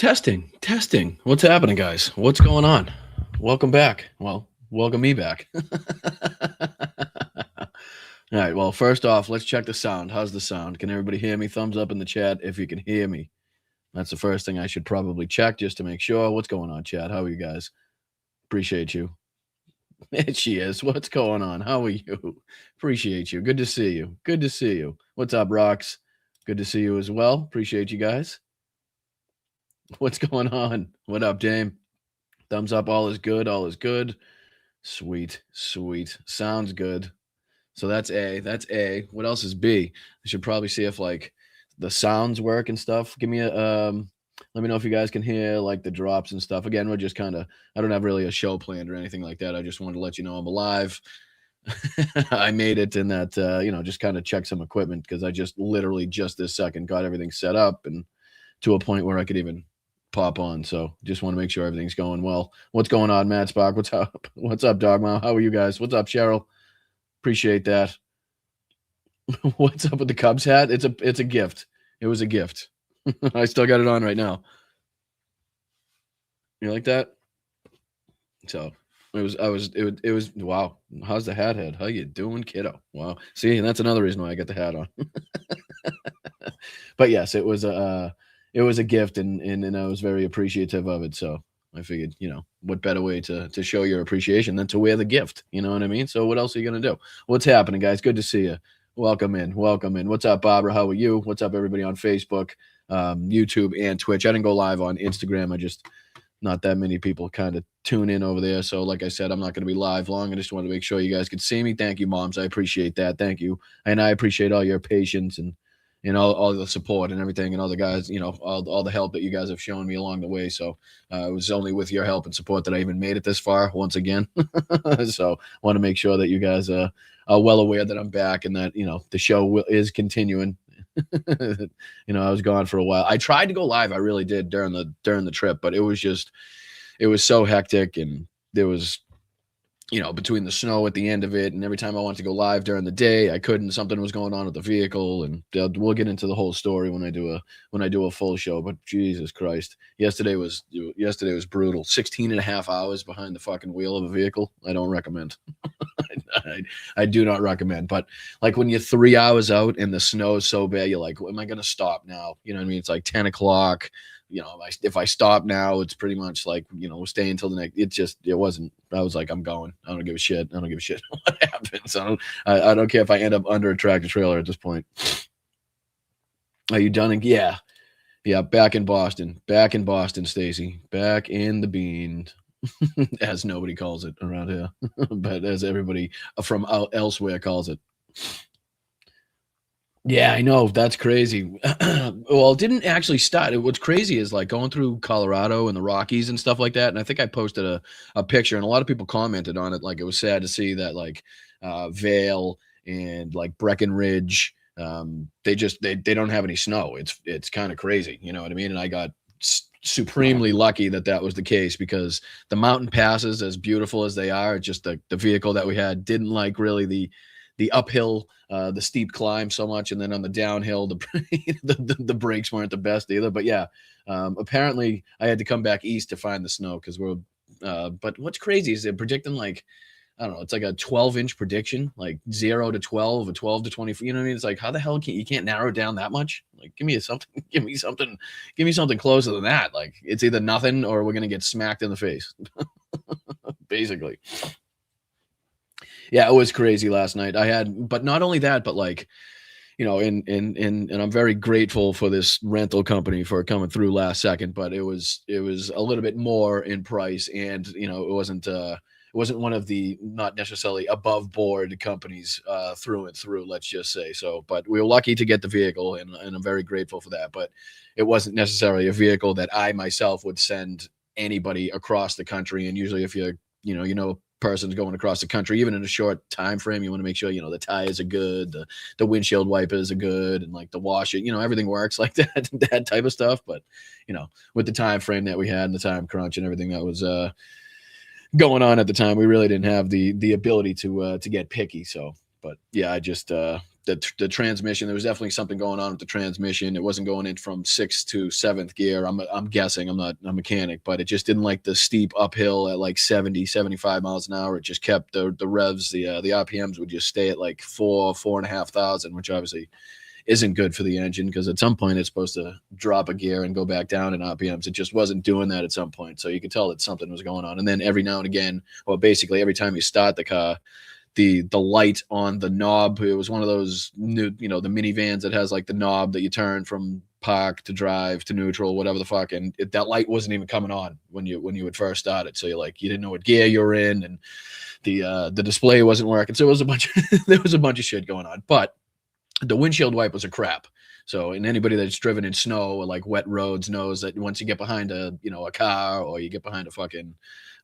Testing. What's happening, guys? What's going on? Welcome back. Well, welcome me back. All right. Well, first off, let's check the sound. How's the sound? Can everybody hear me? Thumbs up in the chat if you can hear me. That's the first thing I should probably check just to make sure. What's going on, chat? How are you guys? Appreciate you. She is. What's going on? How are you? Appreciate you. Good to see you. Good to see you. What's up, Rocks? Good to see you as well. Appreciate you guys. What's going on? What up, Dame? Thumbs up. All is good. All is good. Sweet. Sounds good. So that's A. That's A. What else is B? I should probably see if like the sounds work and stuff. Give me a let me know if you guys can hear like the drops and stuff. Again, we're just kind of I don't have really a show planned or anything like that. I just wanted to let you know I'm alive. I made it in that just kind of check some equipment because I just literally just this second got everything set up and to a point where I could even pop on. So just want to make sure everything's going well. What's going on, Matt Spock? What's up? What's up, Dogma? How are you guys? What's up, Cheryl? Appreciate that. What's up with the Cubs hat? It's a gift. It was a gift. I still got it on right now. You like that? So it was wow. How's the hat head? How you doing, kiddo? Wow. See, and that's another reason why I got the hat on. But yes, it was a gift and I was very appreciative of it. So I figured, what better way to show your appreciation than to wear the gift? You know what I mean? So what else are you gonna do? What's happening, guys? Good to see you. Welcome in. What's up, Barbara? How are you? What's up, everybody on Facebook, YouTube, and Twitch? I didn't go live on Instagram. I just not that many people kind of tune in over there. So like I said, I'm not going to be live long. I just wanted to make sure you guys could see me. Thank you, moms. I appreciate that. Thank you. And I appreciate all your patience and all the support and everything and all the guys, all the help that you guys have shown me along the way. So it was only with your help and support that I even made it this far once again. So I want to make sure that you guys are well aware that I'm back and that, the show is continuing. I was gone for a while. I tried to go live. I really did during the trip, but it was so hectic and there was, between the snow at the end of it and every time I wanted to go live during the day, I couldn't. Something was going on with the vehicle, and we'll get into the whole story when I do a full show. But Jesus Christ, yesterday was brutal. 16 and a half hours behind the fucking wheel of a vehicle. I don't recommend. I do not recommend. But like when you're 3 hours out and the snow is so bad, you're like, am I gonna stop now? You know what I mean? It's like 10 o'clock. If I stop now, it's pretty much like, we'll stay until the next. It wasn't. I was like, I'm going. I don't give a shit. I don't give a shit what happens. I don't care if I end up under a tractor trailer at this point. Are you done? Yeah. Back in Boston, Stacy. Back in the bean, as nobody calls it around here, but as everybody from elsewhere calls it. Yeah, I know. That's crazy. Well, it didn't actually start. What's crazy is like going through Colorado and the Rockies and stuff like that. And I think I posted a picture and a lot of people commented on it. Like it was sad to see that like Vail and like Breckenridge, they don't have any snow. It's kind of crazy. You know what I mean? And I got supremely lucky that was the case because the mountain passes, as beautiful as they are, just the vehicle that we had didn't like really the uphill, the steep climb so much, and then on the downhill, the brakes weren't the best either. But yeah, apparently I had to come back east to find the snow because but what's crazy is they're predicting like, I don't know, it's like a 12-inch prediction, like 0 to 12 or 12 to 20. You know what I mean? It's like, how the hell you can't narrow it down that much? Like, give me something closer than that. Like, it's either nothing or we're gonna get smacked in the face, basically. Yeah, it was crazy last night. But not only that, but like, and I'm very grateful for this rental company for coming through last second. But it was a little bit more in price, and it wasn't one of the not necessarily above board companies through and through. Let's just say so. But we were lucky to get the vehicle, and I'm very grateful for that. But it wasn't necessarily a vehicle that I myself would send anybody across the country. And usually, if you're person's going across the country, even in a short time frame, you want to make sure the tires are good, the windshield wipers are good, and like the washer, everything works like that type of stuff. But with the time frame that we had and the time crunch and everything that was going on at the time, we really didn't have the ability to get picky. So but yeah, I just the transmission. There was definitely something going on with the transmission. It wasn't going in from sixth to seventh gear. I'm guessing. I'm not a mechanic, but it just didn't like the steep uphill at like 70, 75 miles an hour. It just kept the revs, the RPMs would just stay at like 4,500, which obviously isn't good for the engine, because at some point it's supposed to drop a gear and go back down in RPMs. It just wasn't doing that at some point. So you could tell that something was going on. And then every now and again, well, basically every time you start the car, the light on the knob, it was one of those new, the minivans that has like the knob that you turn from park to drive to neutral, whatever the fuck, and that light wasn't even coming on when you would first start it. So you didn't know what gear you were in, and the display wasn't working. So it was a bunch there was a bunch of shit going on. But the windshield wipers are crap. So, and anybody that's driven in snow or like wet roads knows that once you get behind a car, or you get behind a fucking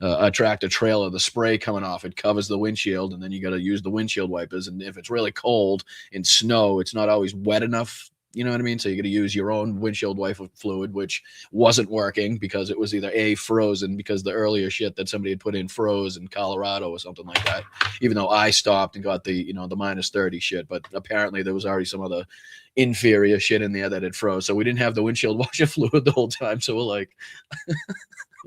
a tractor trailer, the spray coming off, it covers the windshield, and then you got to use the windshield wipers. And if it's really cold in snow, it's not always wet enough. You know what I mean? So you got to use your own windshield wiper fluid, which wasn't working because it was either frozen, because the earlier shit that somebody had put in froze in Colorado or something like that. Even though I stopped and got the the minus 30 shit, but apparently there was already some other inferior shit in there that had froze. So we didn't have the windshield washer fluid the whole time. So we're like,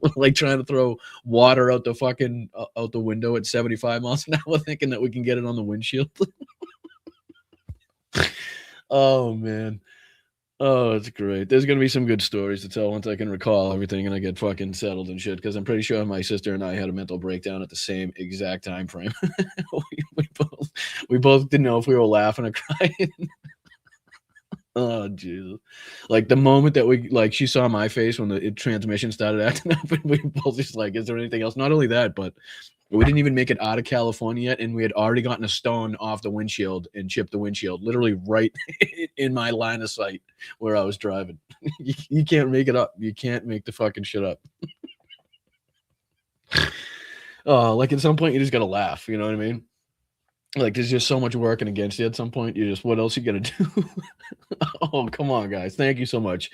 we're like trying to throw water out the window at 75 miles an hour, thinking that we can get it on the windshield. Oh man. Oh, it's great. There's gonna be some good stories to tell once I can recall everything and I get fucking settled and shit. Because I'm pretty sure my sister and I had a mental breakdown at the same exact time frame. we both didn't know if we were laughing or crying. Oh Jesus! Like the moment that she saw my face when the transmission started acting up, and we both just like, "Is there anything else?" Not only that, but we didn't even make it out of California yet, and we had already gotten a stone off the windshield and chipped the windshield, literally right in my line of sight where I was driving. You can't make it up. You can't make the fucking shit up. Oh, like at some point you just gotta laugh. You know what I mean? Like there's just so much working against you at some point. You just, what else you gonna do? Oh, come on, guys. Thank you so much.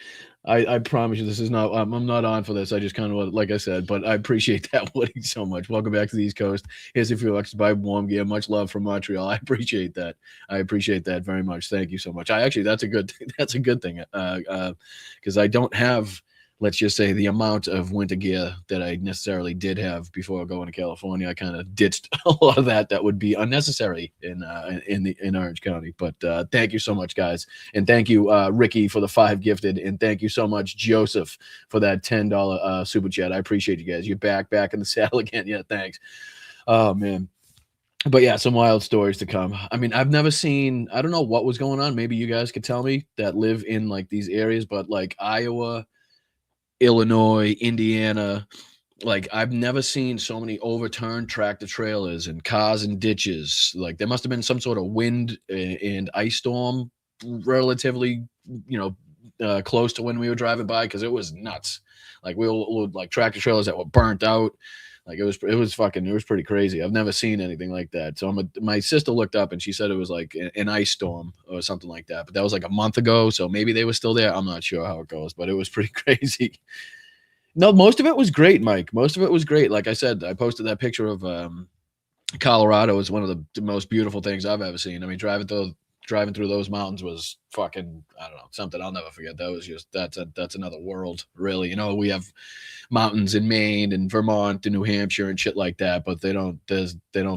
I promise you this is not, I'm not on for this. I just kind of, like I said, but I appreciate that, Woody, so much. Welcome back to the East Coast. Here's a few bucks to buy warm gear. Much love from Montreal. I appreciate that. I appreciate that very much. Thank you so much. That's a good thing. Because I don't have, let's just say, the amount of winter gear that I necessarily did have before going to California. I kind of ditched a lot of that would be unnecessary in Orange County. But thank you so much, guys, and thank you, Ricky, for the 5 gifted, and thank you so much, Joseph, for that $10 super chat. I appreciate you guys. You're back in the saddle again. Yeah, thanks. Oh man. But yeah, some wild stories to come. I mean, I've never seen, I don't know what was going on. Maybe you guys could tell me that live in like these areas, but like Iowa, Illinois, Indiana, like I've never seen so many overturned tractor trailers and cars in ditches. Like there must have been some sort of wind and ice storm relatively, close to when we were driving by, because it was nuts. Like we were like tractor trailers that were burnt out. Like it was pretty crazy. I've never seen anything like that. So my sister looked up and she said it was like an ice storm or something like that. But that was like a month ago. So maybe they were still there. I'm not sure how it goes, but it was pretty crazy. No, most of it was great, Mike. Most of it was great. Like I said, I posted that picture of Colorado. Is one of the most beautiful things I've ever seen. I mean, driving through those mountains was fucking, I don't know, something I'll never forget. That was just, that's another world, really. We have mountains in Maine and Vermont and New Hampshire and shit like that, but they don't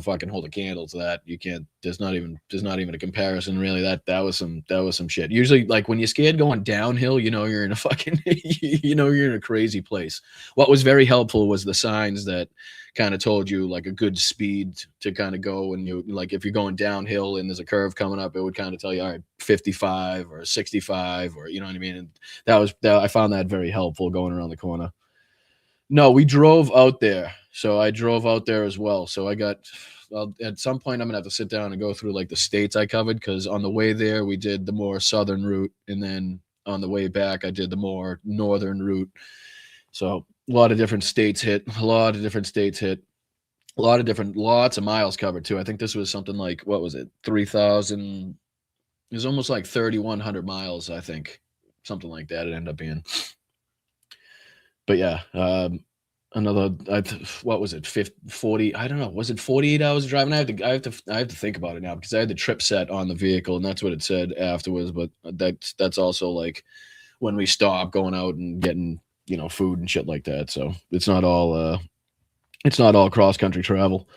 fucking hold a candle to that. You can't, there's not even a comparison, really. That was some shit. Usually, like when you're scared going downhill, you're in a fucking you're in a crazy place. What was very helpful was the signs that kind of told you like a good speed to kind of go. And you, like, if you're going downhill and there's a curve coming up, it would kind of tell you, all right, 55 or 65, or you know what I mean. And I found that very helpful going around the corner. No, we drove out there. So I drove out there as well. So at some point I'm gonna have to sit down and go through like the states I covered, because on the way there we did the more southern route, and then on the way back I did the more northern route. So lots of different states hit, lots of miles covered too. I think this was something like, what was it, 3,000? It was almost like 3,100 miles, I think, something like that it ended up being. But yeah, another, what was it, 50, 40, I don't know, was it 48 hours of driving? I have to think about it now because I had the trip set on the vehicle and that's what it said afterwards. But that's also like when we stop going out and getting, food and shit like that. So it's not all cross country travel.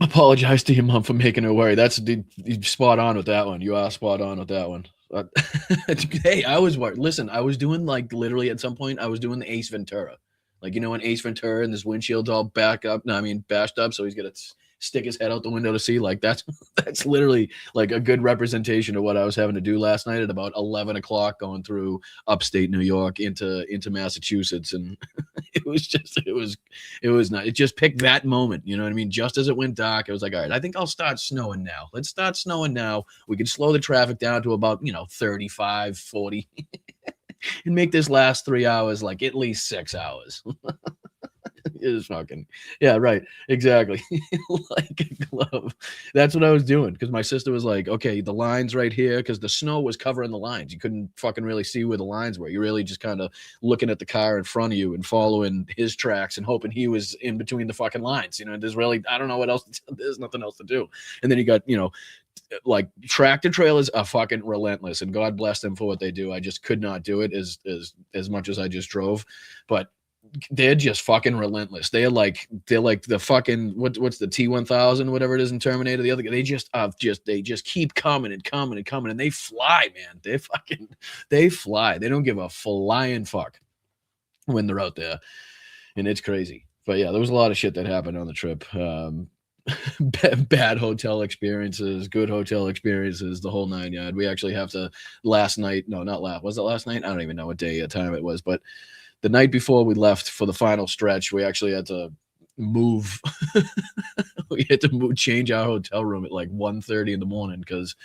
Apologize to your mom for making her worry. That's spot on with that one. You are spot on with that one. But, hey, I was worried. Listen, I was doing like literally at some point, I was doing the Ace Ventura. Like, when Ace Ventura and his windshield's all back up, no, I mean, bashed up, so he's going to stick his head out the window to see. Like, that's literally like a good representation of what I was having to do last night at about 11 o'clock going through upstate New York into Massachusetts. And it was not, it just picked that moment, you know what I mean? Just as it went dark, it was like, all right, I think I'll start snowing now. Let's start snowing now. We can slow the traffic down to about, 35, 40 and make this last 3 hours like at least 6 hours. It is fucking, yeah, right, exactly. Like a glove. That's what I was doing because my sister was like, okay, the lines right here, because the snow was covering the lines. You couldn't fucking really see where the lines were. You're really just kind of looking at the car in front of you and following his tracks and hoping he was in between the fucking lines. There's really, I don't know what else, there's nothing else to do. And then you got, like tractor trailers are fucking relentless, and God bless them for what they do. I just could not do it as much as I just drove, but they're just fucking relentless. They're like the fucking what's the T-1000, whatever it is in Terminator. The other guy, they just keep coming and coming and coming, and they fly, man. They fly. They don't give a flying fuck when they're out there, and it's crazy. But yeah, there was a lot of shit that happened on the trip. Bad hotel experiences, good hotel experiences, the whole nine yard. We actually have to last night. No, not last. Was it last night? I don't even know what day or time it was, but the night before we left for the final stretch, we actually had to move. We had to change our hotel room at like 1:30 in the morning because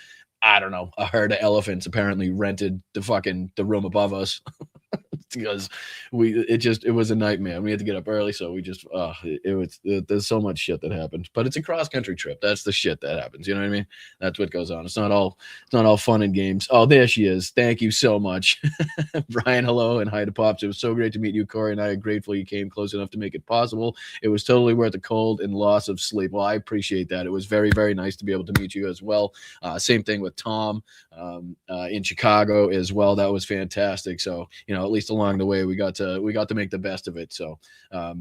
I don't know, a herd of elephants apparently rented the room above us. Because it was a nightmare. We had to get up early, so we just there's so much shit that happened. But it's a cross country trip. That's the shit that happens. You know what I mean? That's what goes on. It's not all fun and games. Oh, there she is. Thank you so much. Brian, hello, and hi to Pops. It was so great to meet you. Corey and I are grateful you came close enough to make it possible. It was totally worth the cold and loss of sleep. Well, I appreciate that. It was very, very nice to be able to meet you as well. Same thing with Tom in Chicago as well. That was fantastic. So, at least along the way, we got to make the best of it. So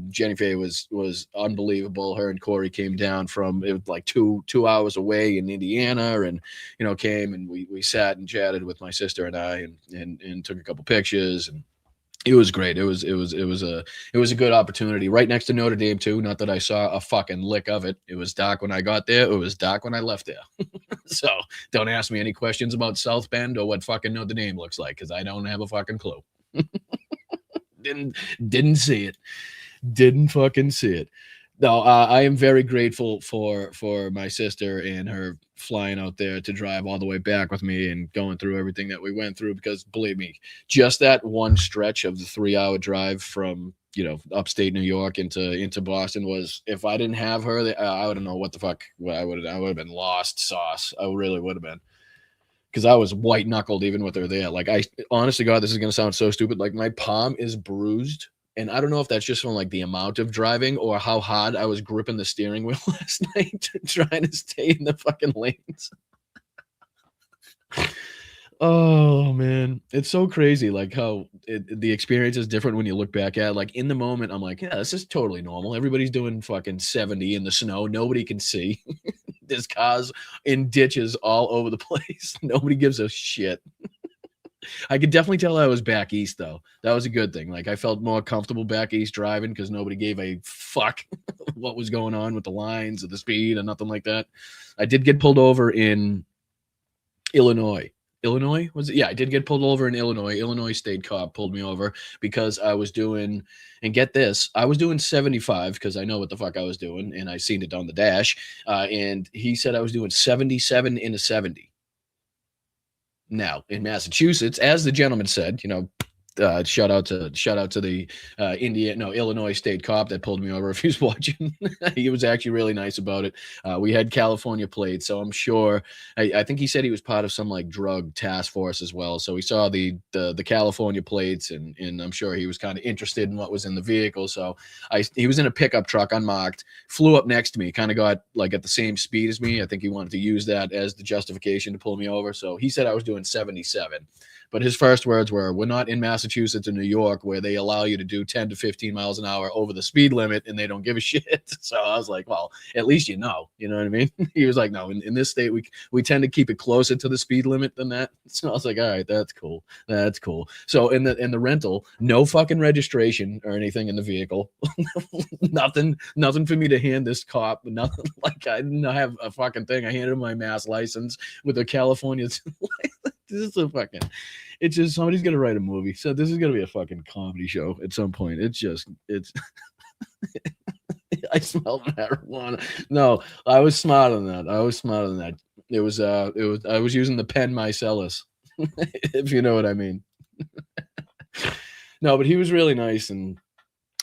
Jenny Faye was unbelievable. Her and Corey came down from, it was like two hours away in Indiana, and came and we sat and chatted with my sister and I and took a couple pictures, and it was great. It was a good opportunity right next to Notre Dame too. Not that I saw a fucking lick of it. It was dark when I got there. It was dark when I left there. So don't ask me any questions about South Bend or what fucking Notre Dame looks like, because I don't have a fucking clue. Didn't see it. Didn't fucking see it. No, I am very grateful for my sister and her flying out there to drive all the way back with me and going through everything that we went through, because believe me, just that one stretch of the 3-hour drive from upstate New York into Boston was, if I didn't have her, I wouldn't know what the fuck I would have been lost sauce. I really would have been, because I was white knuckled even with her there. Like, I honestly, God, this is gonna sound so stupid. Like, my palm is bruised. And I don't know if that's just from like the amount of driving or how hard I was gripping the steering wheel last night trying to stay in the fucking lanes. Oh man, it's so crazy like how the experience is different when you look back at it. Like, in the moment, I'm like, yeah, this is totally normal. Everybody's doing fucking 70 in the snow. Nobody can see. There's cars in ditches all over the place. Nobody gives a shit. I could definitely tell I was back east, though. That was a good thing. Like, I felt more comfortable back east driving because nobody gave a fuck what was going on with the lines or the speed or nothing like that. I did get pulled over in Illinois. Illinois, was it? Yeah, I did get pulled over in Illinois. Illinois state cop pulled me over because I was doing, and get this, I was doing 75 because I know what the fuck I was doing, and I seen it on the dash. And he said I was doing 77 in a 70. Now, in Massachusetts, as the gentleman said, shout out to the Illinois state cop that pulled me over if he was watching. He was actually really nice about it. We had California plates, so I'm sure. I think he said he was part of some like drug task force as well. So he saw the California plates, and I'm sure he was kind of interested in what was in the vehicle. So he was in a pickup truck unmarked, flew up next to me, kind of got like at the same speed as me. I think he wanted to use that as the justification to pull me over. So he said I was doing 77. But his first words were, "We're not in Massachusetts or New York where they allow you to do 10 to 15 miles an hour over the speed limit and they don't give a shit." So I was like, well, at least you know what I mean? He was like, "No, in this state, we tend to keep it closer to the speed limit than that." So I was like, all right, that's cool. That's cool. So in the rental, no fucking registration or anything in the vehicle. nothing for me to hand this cop. Nothing. Like I didn't have a fucking thing. I handed him my Mass license with a California. This is a fucking, it's just somebody's gonna write a movie. So this is gonna be a fucking comedy show at some point. It's I smelled marijuana. No, I was smarter than that. It was I was using the Pen Micellus, if you know what I mean. No, but he was really nice, and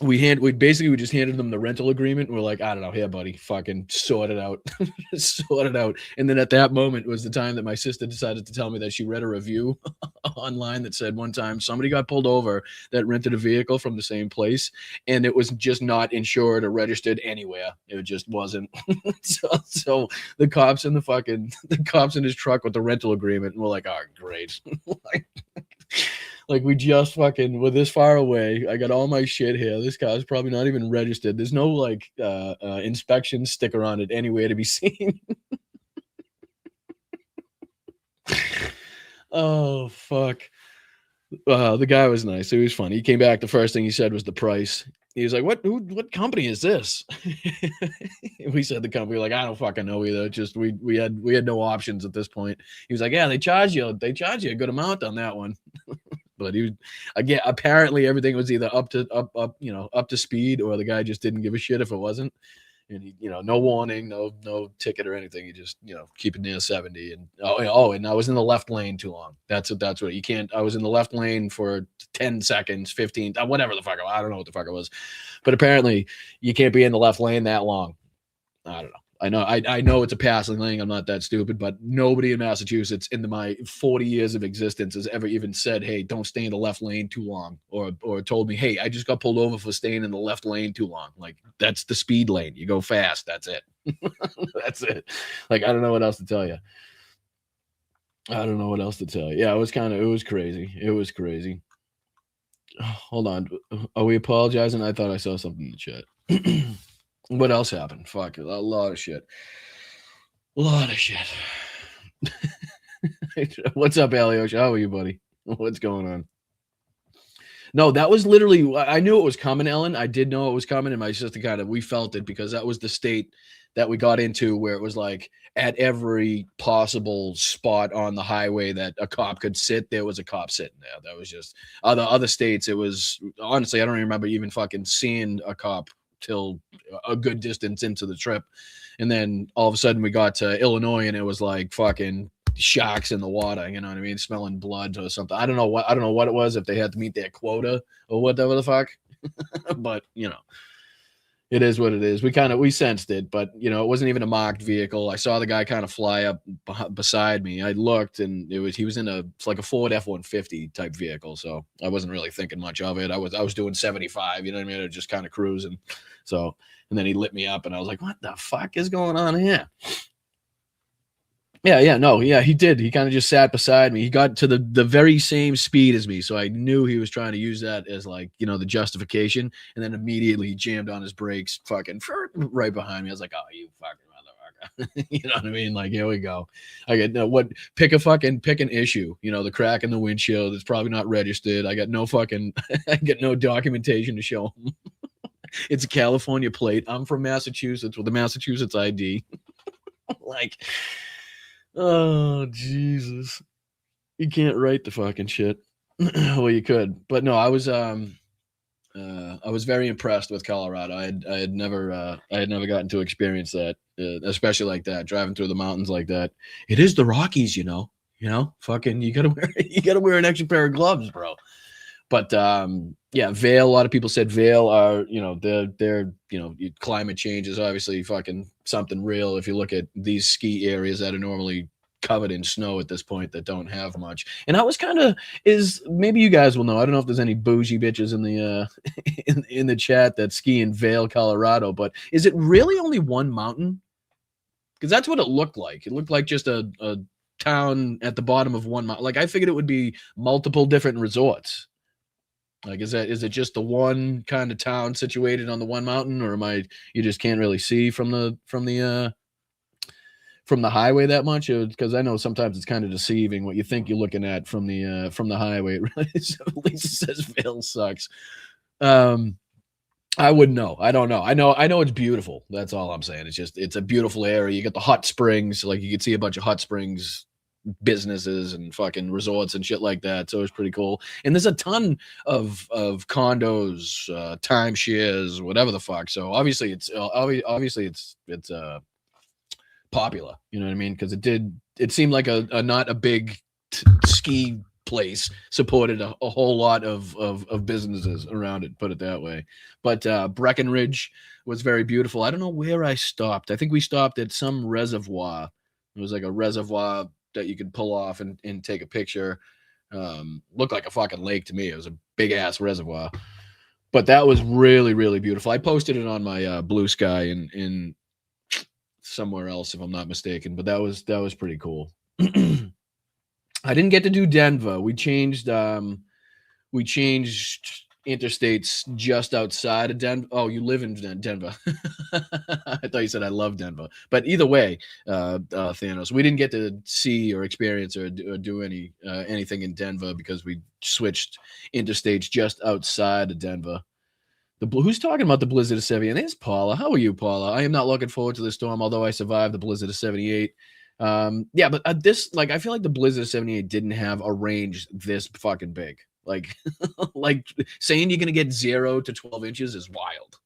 we just handed them the rental agreement, and we're like, I don't know, here, buddy, fucking sort it out. Sort it out. And then at that moment was the time that my sister decided to tell me that she read a review online that said one time somebody got pulled over that rented a vehicle from the same place, and it was just not insured or registered anywhere. It just wasn't. So the cops in his truck with the rental agreement, and we're like, oh, great. Like we just fucking we're this far away. I got all my shit here. This car's probably not even registered. There's no like inspection sticker on it anywhere to be seen. Oh fuck. The guy was nice. He was funny. He came back. The first thing he said was the price. He was like, what company is this? We said the company. Like, I don't fucking know either. Just we had no options at this point. He was like, yeah, they charge you a good amount on that one. But he was, again, apparently everything was either up to speed, or the guy just didn't give a shit if it wasn't. And he, no warning, no ticket or anything. He just, keep it near 70. And and I was in the left lane too long. That's what you can't. I was in the left lane for 10 seconds, 15, whatever the fuck. I don't know what the fuck it was, but apparently you can't be in the left lane that long. I don't know. I know it's a passing lane. I'm not that stupid, but nobody in Massachusetts in my 40 years of existence has ever even said, hey, don't stay in the left lane too long, or told me, hey, I just got pulled over for staying in the left lane too long. Like, that's the speed lane. You go fast. That's it. That's it. Like, I don't know what else to tell you. Yeah, it was crazy. It was crazy. Oh, hold on. Are we apologizing? I thought I saw something in the chat. What else happened? Fuck, a lot of shit. What's up, Alyosha? How are you, buddy? What's going on? No, that was literally, I knew it was coming, Ellen. I did know it was coming, and my sister we felt it, because that was the state that we got into where it was like at every possible spot on the highway that a cop could sit, there was a cop sitting there. That was just other states. It was, honestly, I don't even remember even fucking seeing a cop till a good distance into the trip. And then all of a sudden we got to Illinois, and it was like fucking sharks in the water, you know what I mean? Smelling blood or something. I don't know what it was, if they had to meet their quota or whatever the fuck. But it is what it is. We sensed it, but it wasn't even a marked vehicle. I saw the guy kind of fly up beside me. I looked, and he was in it's like a Ford F-150 type vehicle. So I wasn't really thinking much of it. I was doing 75, you know what I mean? I was just kind of cruising. So, and then he lit me up, and I was like, what the fuck is going on here? Yeah, he did. He kind of just sat beside me. He got to the very same speed as me, so I knew he was trying to use that as like, the justification. And then immediately he jammed on his brakes, fucking right behind me. I was like, oh, you fucking motherfucker. You know what I mean? Like, here we go. I get pick an issue. The crack in the windshield is probably not registered. I got no documentation to show him. It's a California plate. I'm from Massachusetts with a Massachusetts ID. Like, oh Jesus, you can't write the fucking shit. Well, you could, but no, I was very impressed with Colorado. I had never gotten to experience that, especially like that, driving through the mountains like that. It is the Rockies, fucking, you gotta wear an extra pair of gloves, bro. But yeah, Vail. A lot of people said Vail are, they're climate change is obviously fucking something real. If you look at these ski areas that are normally covered in snow at this point that don't have much. And I was kind of is maybe you guys will know. I don't know if there's any bougie bitches in the in the chat that ski in Vail, Colorado, but is it really only one mountain? Because that's what it looked like. It looked like just a town at the bottom of one mountain. Like I figured it would be multiple different resorts. Like is it just the one kind of town situated on the one mountain, or you just can't really see from the highway that much? Because I know sometimes it's kind of deceiving what you think you're looking at from the highway. Lisa says Vail sucks. I wouldn't know. I don't know. I know it's beautiful. That's all I'm saying. It's a beautiful area. You got the hot springs, like you can see a bunch of hot springs businesses and fucking resorts and shit like that. So it's pretty cool. And there's a ton of condos, timeshares, whatever the fuck. So obviously it's popular. You know what I mean? Because it seemed like a not a big ski place supported a whole lot of businesses around it, put it that way. But Breckenridge was very beautiful. I don't know where I stopped. I think we stopped at some reservoir. It was like a reservoir that you could pull off and take a picture. Looked like a fucking lake to me. It was a big ass reservoir. But that was really, really beautiful. I posted it on my Blue Sky in somewhere else, if I'm not mistaken. But that was pretty cool. I didn't get to do Denver. We changed interstates just outside of Denver. Oh, you live in Denver. I thought you said I love Denver. But either way, Thanos, we didn't get to see or experience or do anything in Denver because we switched interstates just outside of Denver. Who's talking about the blizzard of 78? There's Paula. How are you, Paula? I am not looking forward to the storm, although I survived the blizzard of 78. Yeah, but this, like, I feel like the blizzard of 78 didn't have a range this fucking big. Like, like saying you're gonna get 0 to 12 inches is wild.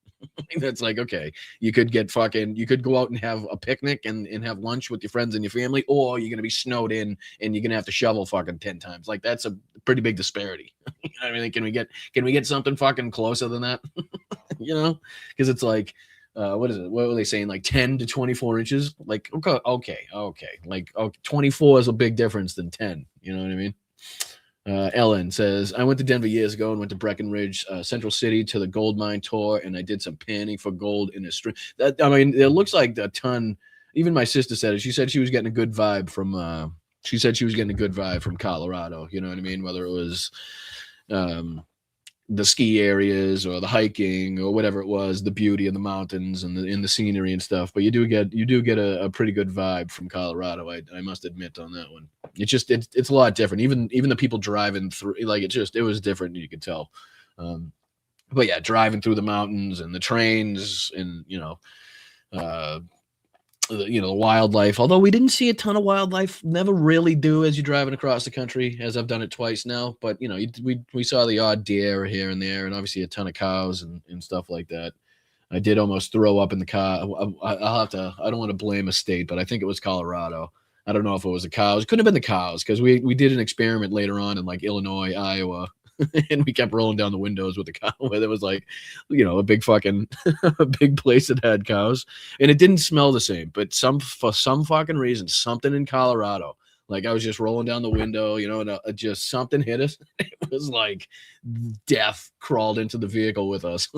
That's like, okay, you could go out and have a picnic and have lunch with your friends and your family, or you're gonna be snowed in and you're gonna have to shovel fucking 10 times. Like, that's a pretty big disparity. You know what I mean? Can we get something fucking closer than that? You know, because it's like, what is it? What were they saying? Like 10 to 24 inches? Like, okay. Like, 24 is a big difference than 10. You know what I mean? Ellen says, I went to Denver years ago and went to Breckenridge, Central City to the gold mine tour, and I did some panning for gold in a string. I mean, it looks like a ton. Even my sister said it. She said she was getting a good vibe from Colorado. You know what I mean? Whether it was the ski areas or the hiking or whatever it was, the beauty of the mountains and the scenery and stuff. But you do get a pretty good vibe from Colorado. I must admit on that one. It's a lot different. Even the people driving through, like, it was different. You could tell. But yeah, driving through the mountains and the trains and the wildlife, although we didn't see a ton of wildlife, never really do as you're driving across the country, as I've done it twice now. But we saw the odd deer here and there, and obviously a ton of cows and stuff like that. I did almost throw up in the car. I'll have to, I don't want to blame a state, but I think it was Colorado. I don't know if it was the cows. It couldn't have been the cows, because we did an experiment later on in like Illinois, Iowa, and we kept rolling down the windows with the cow, where there was like, a big fucking a big place that had cows, and it didn't smell the same. But for some fucking reason, something in Colorado, like I was just rolling down the window, and just something hit us. It was like death crawled into the vehicle with us,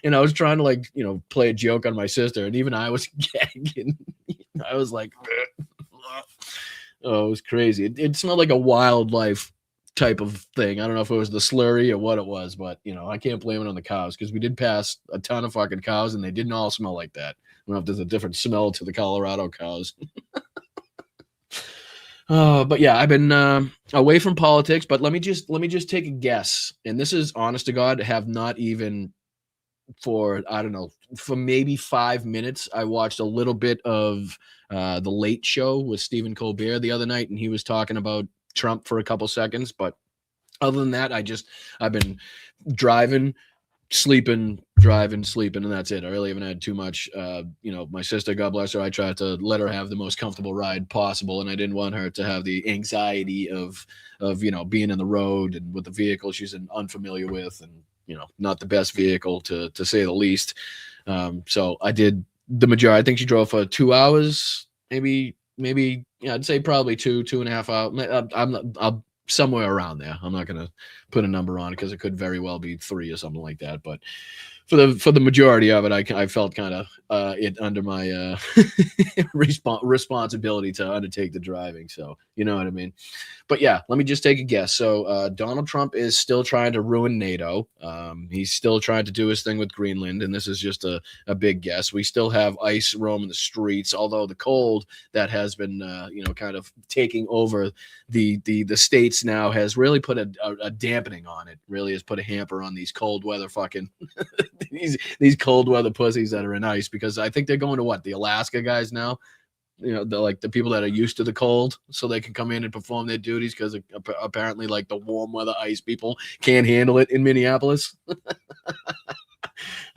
and I was trying to play a joke on my sister, and even I was gagging. I was like, oh, it was crazy. It smelled like a wildlife type of thing. I don't know if it was the slurry or what it was, but I can't blame it on the cows, because we did pass a ton of fucking cows and they didn't all smell like that. I don't know if there's a different smell to the Colorado cows. But yeah, I've been away from politics, but let me just take a guess. And this is honest to God, have not even for, I don't know, for maybe 5 minutes. I watched a little bit of The Late Show with Stephen Colbert the other night, and he was talking about Trump for a couple seconds. But other than that, I've been driving sleeping, driving, sleeping, and that's it. I really haven't had too much. My sister, God bless her, I tried to let her have the most comfortable ride possible, and I didn't want her to have the anxiety of being in the road and with the vehicle she's unfamiliar with, and not the best vehicle to say the least. So I did the majority. I think she drove for 2 hours, maybe. I'd say probably 2.5 hours. I'm somewhere around there. I'm not gonna put a number on it because it could very well be 3 or something like that. But for the majority of it, I felt kind of it under my responsibility to undertake the driving. So you know what I mean. But yeah, let me just take a guess. So Donald Trump is still trying to ruin NATO. He's still trying to do his thing with Greenland, and this is just a big guess. We still have ice roaming the streets, although the cold that has been kind of taking over the states now has really put a dampening on it. Really has put a hamper on these cold weather fucking these cold weather pussies that are in ice, because I think they're going to the Alaska guys now. The people that are used to the cold, so they can come in and perform their duties, because apparently the warm weather ice people can't handle it in Minneapolis.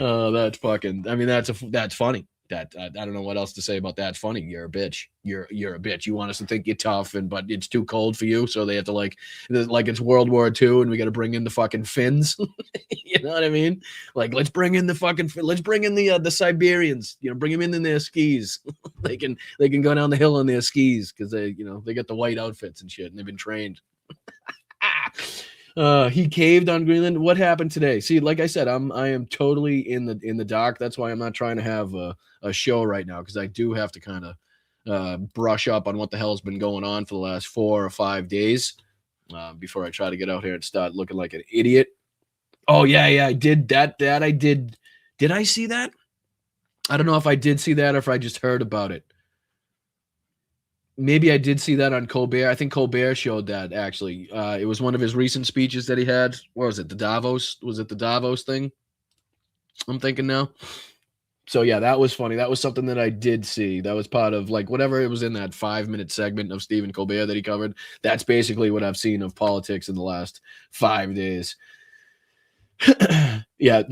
That's fucking. I mean, that's funny. That I don't know what else to say about that. It's funny. You're a bitch. You're a bitch. You want us to think you're tough, but it's too cold for you, so they have to it's World War II, and we got to bring in the fucking Finns. You know what I mean? Let's bring in the Siberians. Bring them in their skis. they can go down the hill on their skis, because they got the white outfits and shit, and they've been trained. He caved on Greenland. What happened today? See, like I said, I am totally in the dark. That's why I'm not trying to have a show right now, because I do have to kind of brush up on what the hell's been going on for the last 4 or 5 days before I try to get out here and start looking like an idiot. Oh yeah, I did that. I did. Did I see that? I don't know if I did see that or if I just heard about it. Maybe I did see that on Colbert. I think Colbert showed that, actually. It was one of his recent speeches that he had. What was it? The Davos? Was it the Davos thing? I'm thinking now. So yeah, that was funny. That was something that I did see. That was part of whatever it was in that 5-minute segment of Stephen Colbert that he covered. That's basically what I've seen of politics in the last 5 days. Yeah,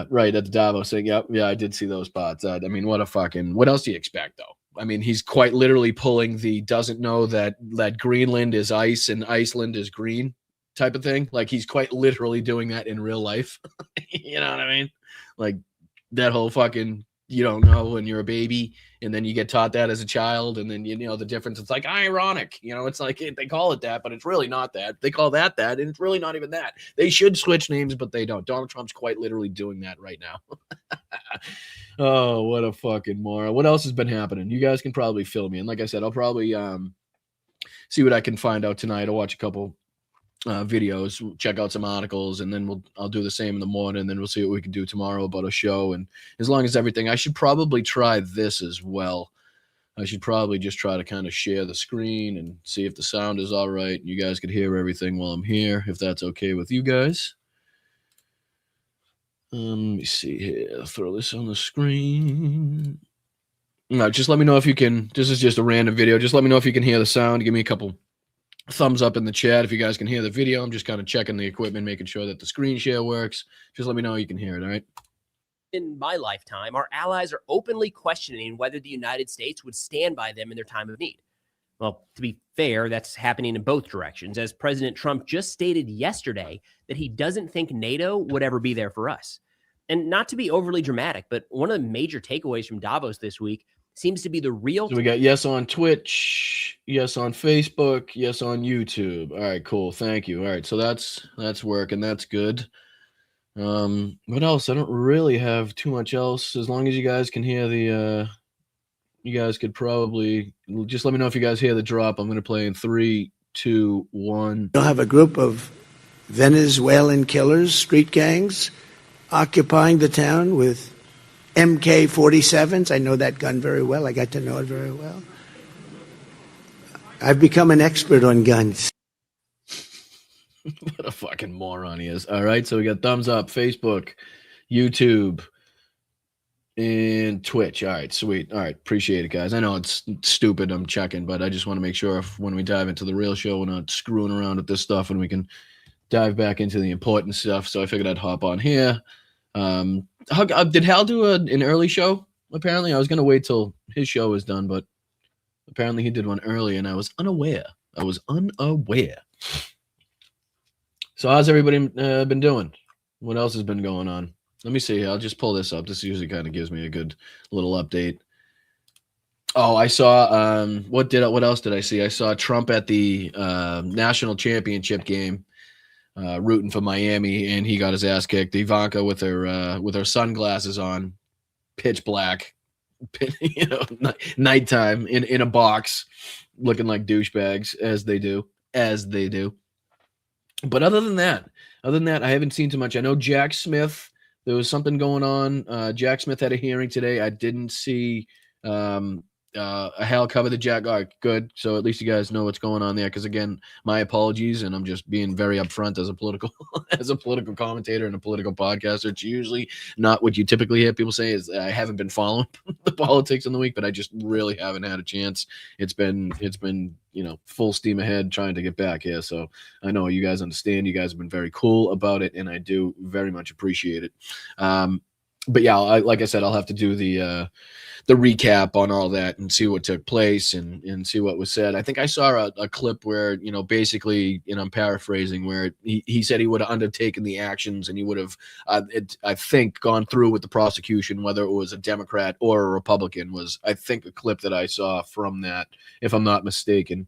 right, at the Davos thing. Yeah, I did see those parts. I mean, what else do you expect, though? I mean, he's quite literally pulling the doesn't know that Greenland is ice and Iceland is green type of thing. He's quite literally doing that in real life. You know what I mean? That whole fucking, you don't know when you're a baby, and then you get taught that as a child, and then the difference. It's ironic, it's they call it that, but it's really not that. They call that, and it's really not even that. They should switch names, but they don't. Donald Trump's quite literally doing that right now. Oh, what a fucking moron. What else has been happening? You guys can probably fill me in. Like I said, I'll probably see what I can find out tonight. I'll watch a couple videos, check out some articles, and then I'll do the same in the morning, and then we'll see what we can do tomorrow about a show. And as long as everything, I should probably try this as well. I should probably just try to kind of share the screen and see if the sound is all right. You guys could hear everything while I'm here, if that's okay with you guys. Let me see here. Throw this on the screen. No, just let me know if you can. This is just a random video. Just let me know if you can hear the sound. Give me a couple thumbs up in the chat if you guys can hear the video. I'm just kind of checking the equipment, making sure that the screen share works. Just let me know you can hear it, all right? In my lifetime, our allies are openly questioning whether the United States would stand by them in their time of need. Well, to be fair, that's happening in both directions, as President Trump just stated yesterday that he doesn't think NATO would ever be there for us. And not to be overly dramatic, but one of the major takeaways from Davos this week seems to be the real. So we got yes on Twitch, yes on Facebook, yes on YouTube. All right, cool. Thank you. All right, so that's working. That's good. What else? I don't really have too much else. As long as you guys can hear the you guys could probably just let me know if you guys hear the drop. I'm going to play in 3, 2, 1. You'll have a group of Venezuelan killers, street gangs, occupying the town with MK-47s. I know that gun very well. I got to know it very well. I've become an expert on guns. What a fucking moron he is. All right, so we got thumbs up, Facebook, YouTube, and Twitch. All right, sweet. All right, appreciate it, guys. I know it's stupid, I'm checking, but I just want to make sure when we dive into the real show, we're not screwing around with this stuff and we can dive back into the important stuff. So I figured I'd hop on here. Did Hal do an early show? Apparently, I was gonna wait till his show was done, but apparently he did one early, and I was unaware. So how's everybody been doing? What else has been going on? Let me see. I'll just pull this up. This usually kind of gives me a good little update. Oh, I saw what else did I see? I saw Trump at the national championship game, rooting for Miami, and he got his ass kicked. Ivanka with her sunglasses on, pitch black, nighttime in a box, looking like douchebags as they do. But other than that, I haven't seen too much. I know Jack Smith. There was something going on. Jack Smith had a hearing today. I didn't see Hal cover the Jack. All right, good. So at least you guys know what's going on there. Because again, my apologies, and I'm just being very upfront as a political commentator and a political podcaster. It's usually not what you typically hear people say. Is I haven't been following the politics in the week, but I just really haven't had a chance. It's been full steam ahead trying to get back here. So I know you guys understand. You guys have been very cool about it, and I do very much appreciate it. But yeah, like I said, I'll have to do the recap on all that and see what took place and see what was said. I think I saw a clip where, basically, I'm paraphrasing, where he said he would have undertaken the actions and he would have, I think, gone through with the prosecution, whether it was a Democrat or a Republican, was, I think, a clip that I saw from that, if I'm not mistaken.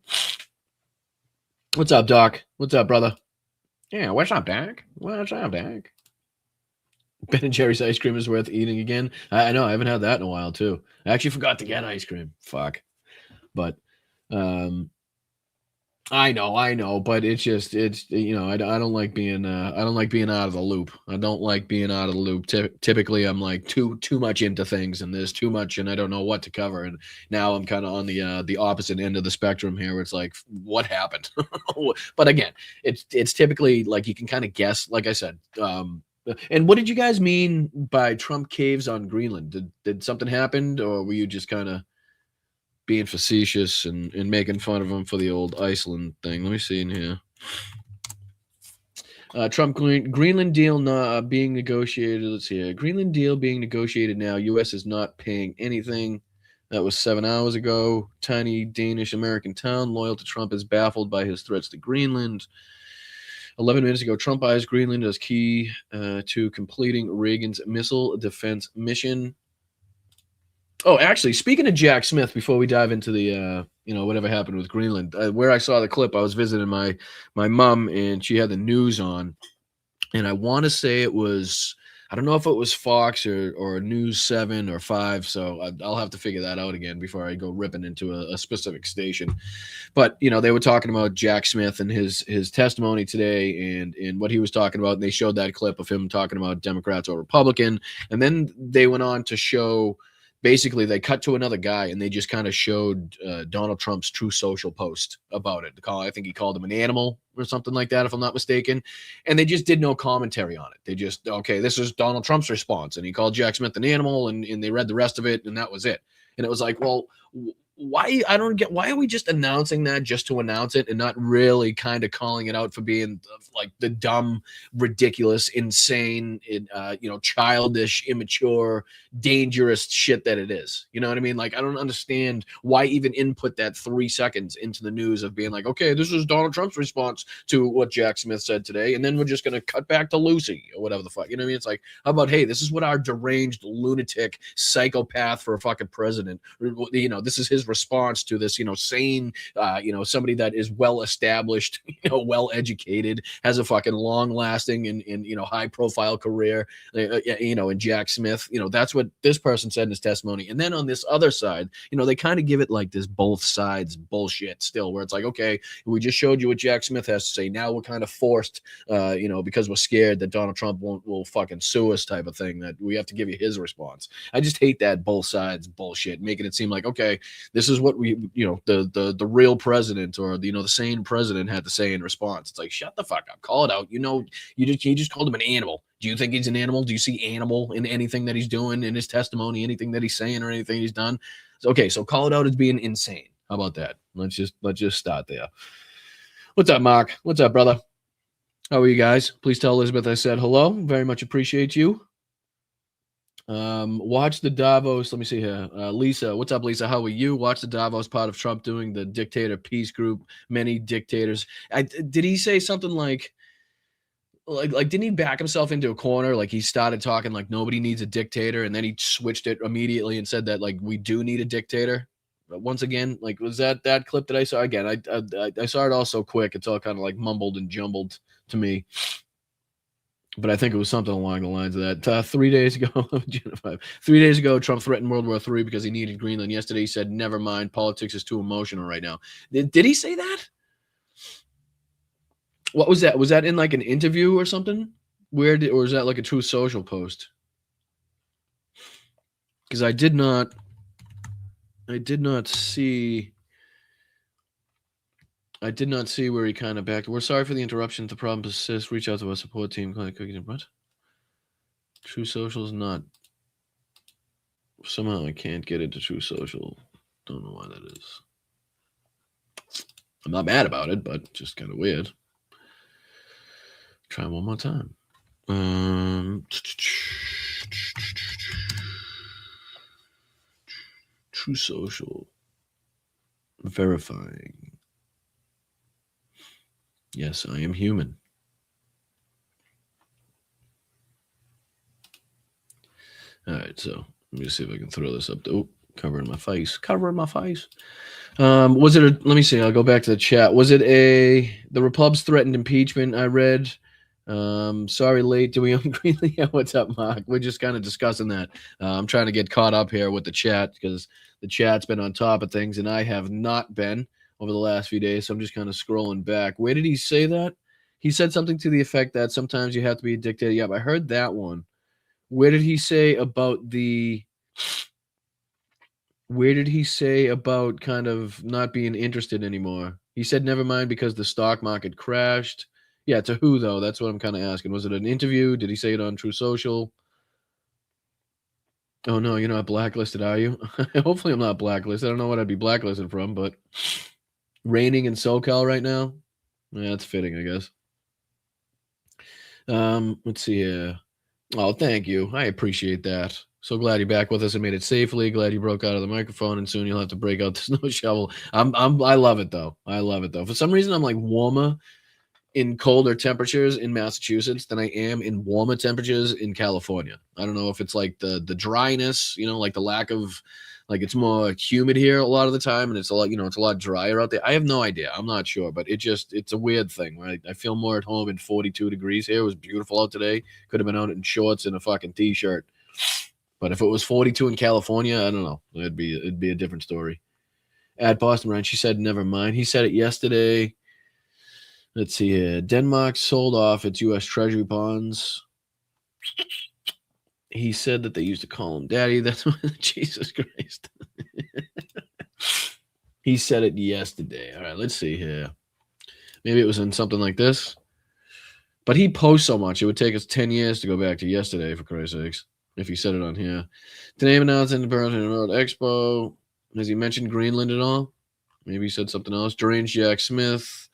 What's up, Doc? What's up, brother? Yeah, what's up, Doc? What's up, Doc? Ben & Jerry's ice cream is worth eating again. I know. I haven't had that in a while, too. I actually forgot to get ice cream. Fuck. But I know. But it's I don't like being out of the loop. I don't like being out of the loop. Typically, I'm like too much into things, and there's too much, and I don't know what to cover. And now I'm kind of on the opposite end of the spectrum here, where it's like, what happened? But again, it's typically like you can kind of guess. Like I said. And what did you guys mean by Trump caves on Greenland? Did something happen, or were you just kind of being facetious and making fun of him for the old Iceland thing? Let me see in here. Trump Greenland deal being negotiated. Let's see. Greenland deal being negotiated now. U.S. is not paying anything. That was 7 hours ago. Tiny Danish American town loyal to Trump is baffled by his threats to Greenland. 11 minutes ago, Trump eyes Greenland as key to completing Reagan's missile defense mission. Oh, actually, speaking of Jack Smith, before we dive into the, whatever happened with Greenland, where I saw the clip, I was visiting my mom, and she had the news on. And I want to say it was, I don't know if it was Fox or News 7 or 5, so I'll have to figure that out again before I go ripping into a specific station. But, they were talking about Jack Smith and his testimony today and what he was talking about. And they showed that clip of him talking about Democrats or Republican. And then they went on to show, basically, they cut to another guy and they just kind of showed Donald Trump's True Social post about it. I think he called him an animal or something like that, if I'm not mistaken. And they just did no commentary on it. They just, okay, this is Donald Trump's response. And he called Jack Smith an animal, and they read the rest of it, and that was it. And it was like, well, why are we just announcing that just to announce it and not really kind of calling it out for being like the dumb, ridiculous, insane, childish, immature, dangerous shit that it is? You know what I mean? Like, I don't understand why even input that 3 seconds into the news of being like, okay, this is Donald Trump's response to what Jack Smith said today, and then we're just going to cut back to Lucy or whatever the fuck. You know what I mean? It's like, how about, hey, this is what our deranged lunatic psychopath for a fucking president, this is his response to this, sane, somebody that is well established, well educated, has a fucking long lasting and high profile career, and Jack Smith, that's what this person said in his testimony. And then on this other side, they kind of give it like this both sides bullshit still, where it's like, okay, we just showed you what Jack Smith has to say. Now we're kind of forced, because we're scared that Donald Trump will fucking sue us type of thing, that we have to give you his response. I just hate that both sides bullshit, making it seem like, okay, this is what we, the real president or the sane president had to say in response. It's like, shut the fuck up, call it out. You just called him an animal. Do you think he's an animal? Do you see animal in anything that he's doing in his testimony, anything that he's saying or anything he's done? Okay, so call it out as being insane. How about that? Let's just start there. What's up, Mark? What's up, brother? How are you guys? Please tell Elizabeth I said hello. Very much appreciate you. Watch the Davos. Let me see here. Lisa, what's up, Lisa? How are you? Watch the Davos part of Trump doing the dictator peace group. Many dictators. Did he say something like didn't he back himself into a corner? Like he started talking like nobody needs a dictator, and then he switched it immediately and said that like we do need a dictator. But once again, like was that clip that I saw? Again, I saw it all so quick. It's all kind of like mumbled and jumbled to me. But I think it was something along the lines of that. 3 days ago, 3 days ago, Trump threatened World War III because he needed Greenland. Yesterday, he said, "Never mind, politics is too emotional right now." Did he say that? What was that? Was that in like an interview or something? Or is that like a Truth Social post? Because I did not see. I did not see where he kind of backed. We're sorry for the interruption. If the problem persists, reach out to our support team. What? True Social is not. Somehow I can't get into True Social. Don't know why that is. I'm not mad about it, but just kind of weird. Try one more time. True Social. Verifying. Yes, I am human. All right, so let me see if I can throw this up. Oh, covering my face. Was it let me see. I'll go back to the chat. Was it the Repubs threatened impeachment? I read. Sorry, late. Do we own Greenland? Yeah, what's up, Mark? We're just kind of discussing that. I'm trying to get caught up here with the chat because the chat's been on top of things, and I have not been over the last few days. So I'm just kind of scrolling back. Where did he say that? He said something to the effect that sometimes you have to be a dictator. Yep, I heard that one. Where did he say about kind of not being interested anymore? He said, never mind, because the stock market crashed. Yeah, to who, though? That's what I'm kind of asking. Was it an interview? Did he say it on True Social? Oh, no, you're not blacklisted, are you? Hopefully I'm not blacklisted. I don't know what I'd be blacklisted from, but raining in SoCal right now? Yeah, that's fitting, I guess. Let's see here. Oh, thank you. I appreciate that. So glad you're back with us and made it safely. Glad you broke out of the microphone, and soon you'll have to break out the snow shovel. I love it though. For some reason, I'm like warmer in colder temperatures in Massachusetts than I am in warmer temperatures in California. I don't know if it's like the dryness, like the lack of, like it's more humid here a lot of the time, and it's a lot, it's a lot drier out there. I have no idea. I'm not sure, but it's a weird thing, right? I feel more at home in 42 degrees here. It was beautiful out today. Could have been out in shorts and a fucking t-shirt. But if it was 42 in California, I don't know. It'd be a different story. At Boston Ryan, she said, never mind. He said it yesterday. Let's see here. Denmark sold off its U.S. Treasury bonds. He said that they used to call him daddy. That's what, Jesus Christ. He said it yesterday. All right, let's see here. Maybe it was in something like this. But he posts so much, it would take us 10 years to go back to yesterday, for Christ's sakes, if he said it on here. Today announced in the Burlington Road Expo. Has he mentioned Greenland at all? Maybe he said something else. Deranged Jack Smith.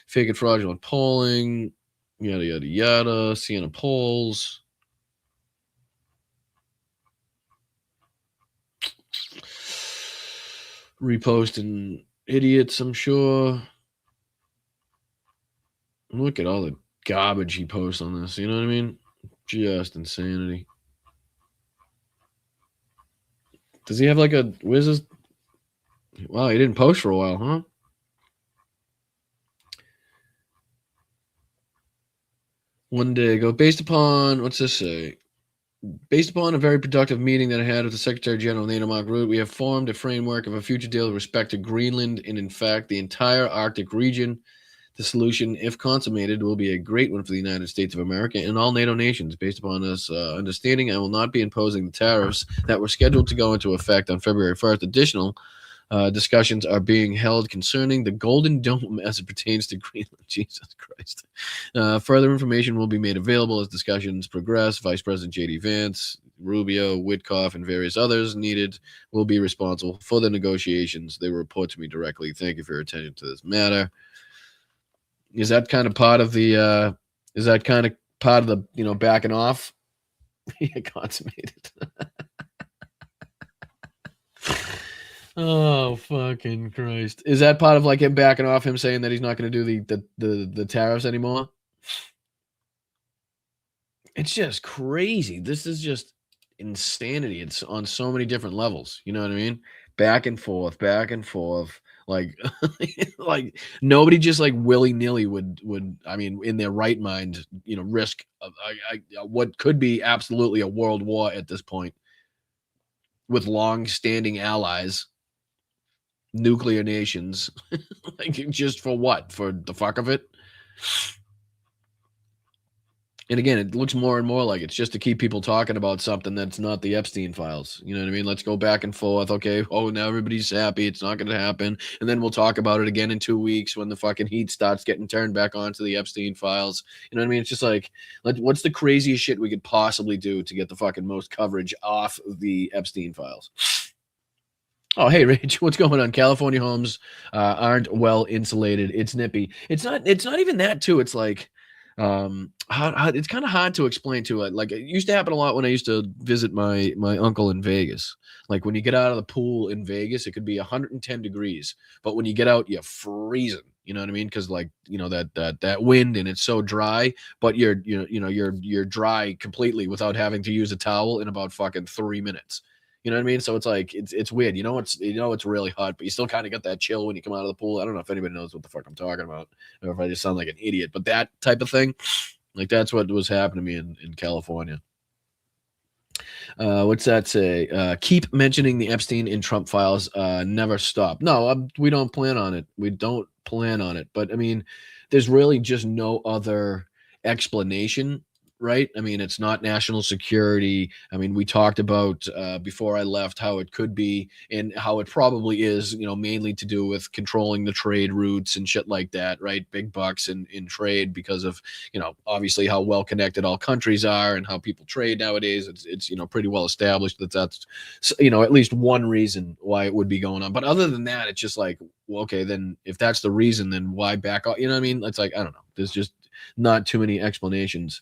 Fake and fraudulent polling. Yada, yada, yada. Siena polls. Reposting idiots, I'm sure. Look at all the garbage he posts on this. You know what I mean? Just insanity. Does he have like a... Where's his... Wow, he didn't post for a while, huh? One day ago. Based upon... What's this say? Based upon a very productive meeting that I had with the Secretary General, NATO Mark Rutte, we have formed a framework of a future deal with respect to Greenland and, in fact, the entire Arctic region. The solution, if consummated, will be a great one for the United States of America and all NATO nations. Based upon this understanding, I will not be imposing the tariffs that were scheduled to go into effect on February 1st. Additional discussions are being held concerning the Golden Dome as it pertains to Greenland. Jesus Christ. Further information will be made available as discussions progress. Vice President J.D. Vance, Rubio, Witkoff, and various others needed will be responsible for the negotiations. They will report to me directly. Thank you for your attention to this matter. Is that kind of part of the backing off Yeah, consummated. Oh, fucking Christ. Is that part of like him backing off, him saying that he's not going to do the tariffs anymore? It's just crazy. This is just insanity. It's on so many different levels. You know what I mean? Back and forth, back and forth. Like, like nobody just like willy nilly would. I mean, in their right mind, risk what could be absolutely a world war at this point with long-standing allies, nuclear nations. Like, just for what? For the fuck of it? And again, it looks more and more like it's just to keep people talking about something that's not the Epstein files. You know what I mean? Let's go back and forth. Okay. Oh, now everybody's happy. It's not going to happen. And then we'll talk about it again in 2 weeks when the fucking heat starts getting turned back onto the Epstein files. You know what I mean? It's just like, what's the craziest shit we could possibly do to get the fucking most coverage off the Epstein files? Oh, hey, Rach, what's going on? California homes aren't well insulated. It's nippy. It's not even that too. It's like, it's kind of hard to explain to it. Like, it used to happen a lot when I used to visit my uncle in Vegas. Like, when you get out of the pool in Vegas, it could be 110 degrees, but when you get out, you're freezing. You know what I mean? Because like, that wind, and it's so dry, but you're dry completely without having to use a towel in about fucking 3 minutes. You know what I mean? So it's like, it's weird. It's really hot, but you still kind of get that chill when you come out of the pool. I don't know if anybody knows what the fuck I'm talking about, or if I just sound like an idiot, but that type of thing, like, that's what was happening to me in California. What's that say? Keep mentioning the Epstein and Trump files. Never stop. No, we don't plan on it. We don't plan on it. But I mean, there's really just no other explanation, right? I mean, it's not national security. I mean, we talked about before I left how it could be, and how it probably is, mainly to do with controlling the trade routes and shit like that, right? Big bucks in trade because of, obviously how well connected all countries are and how people trade nowadays. It's pretty well established that's at least one reason why it would be going on. But other than that, it's just like, well, okay, then if that's the reason, then why back off? You know what I mean? It's like, I don't know. There's just not too many explanations.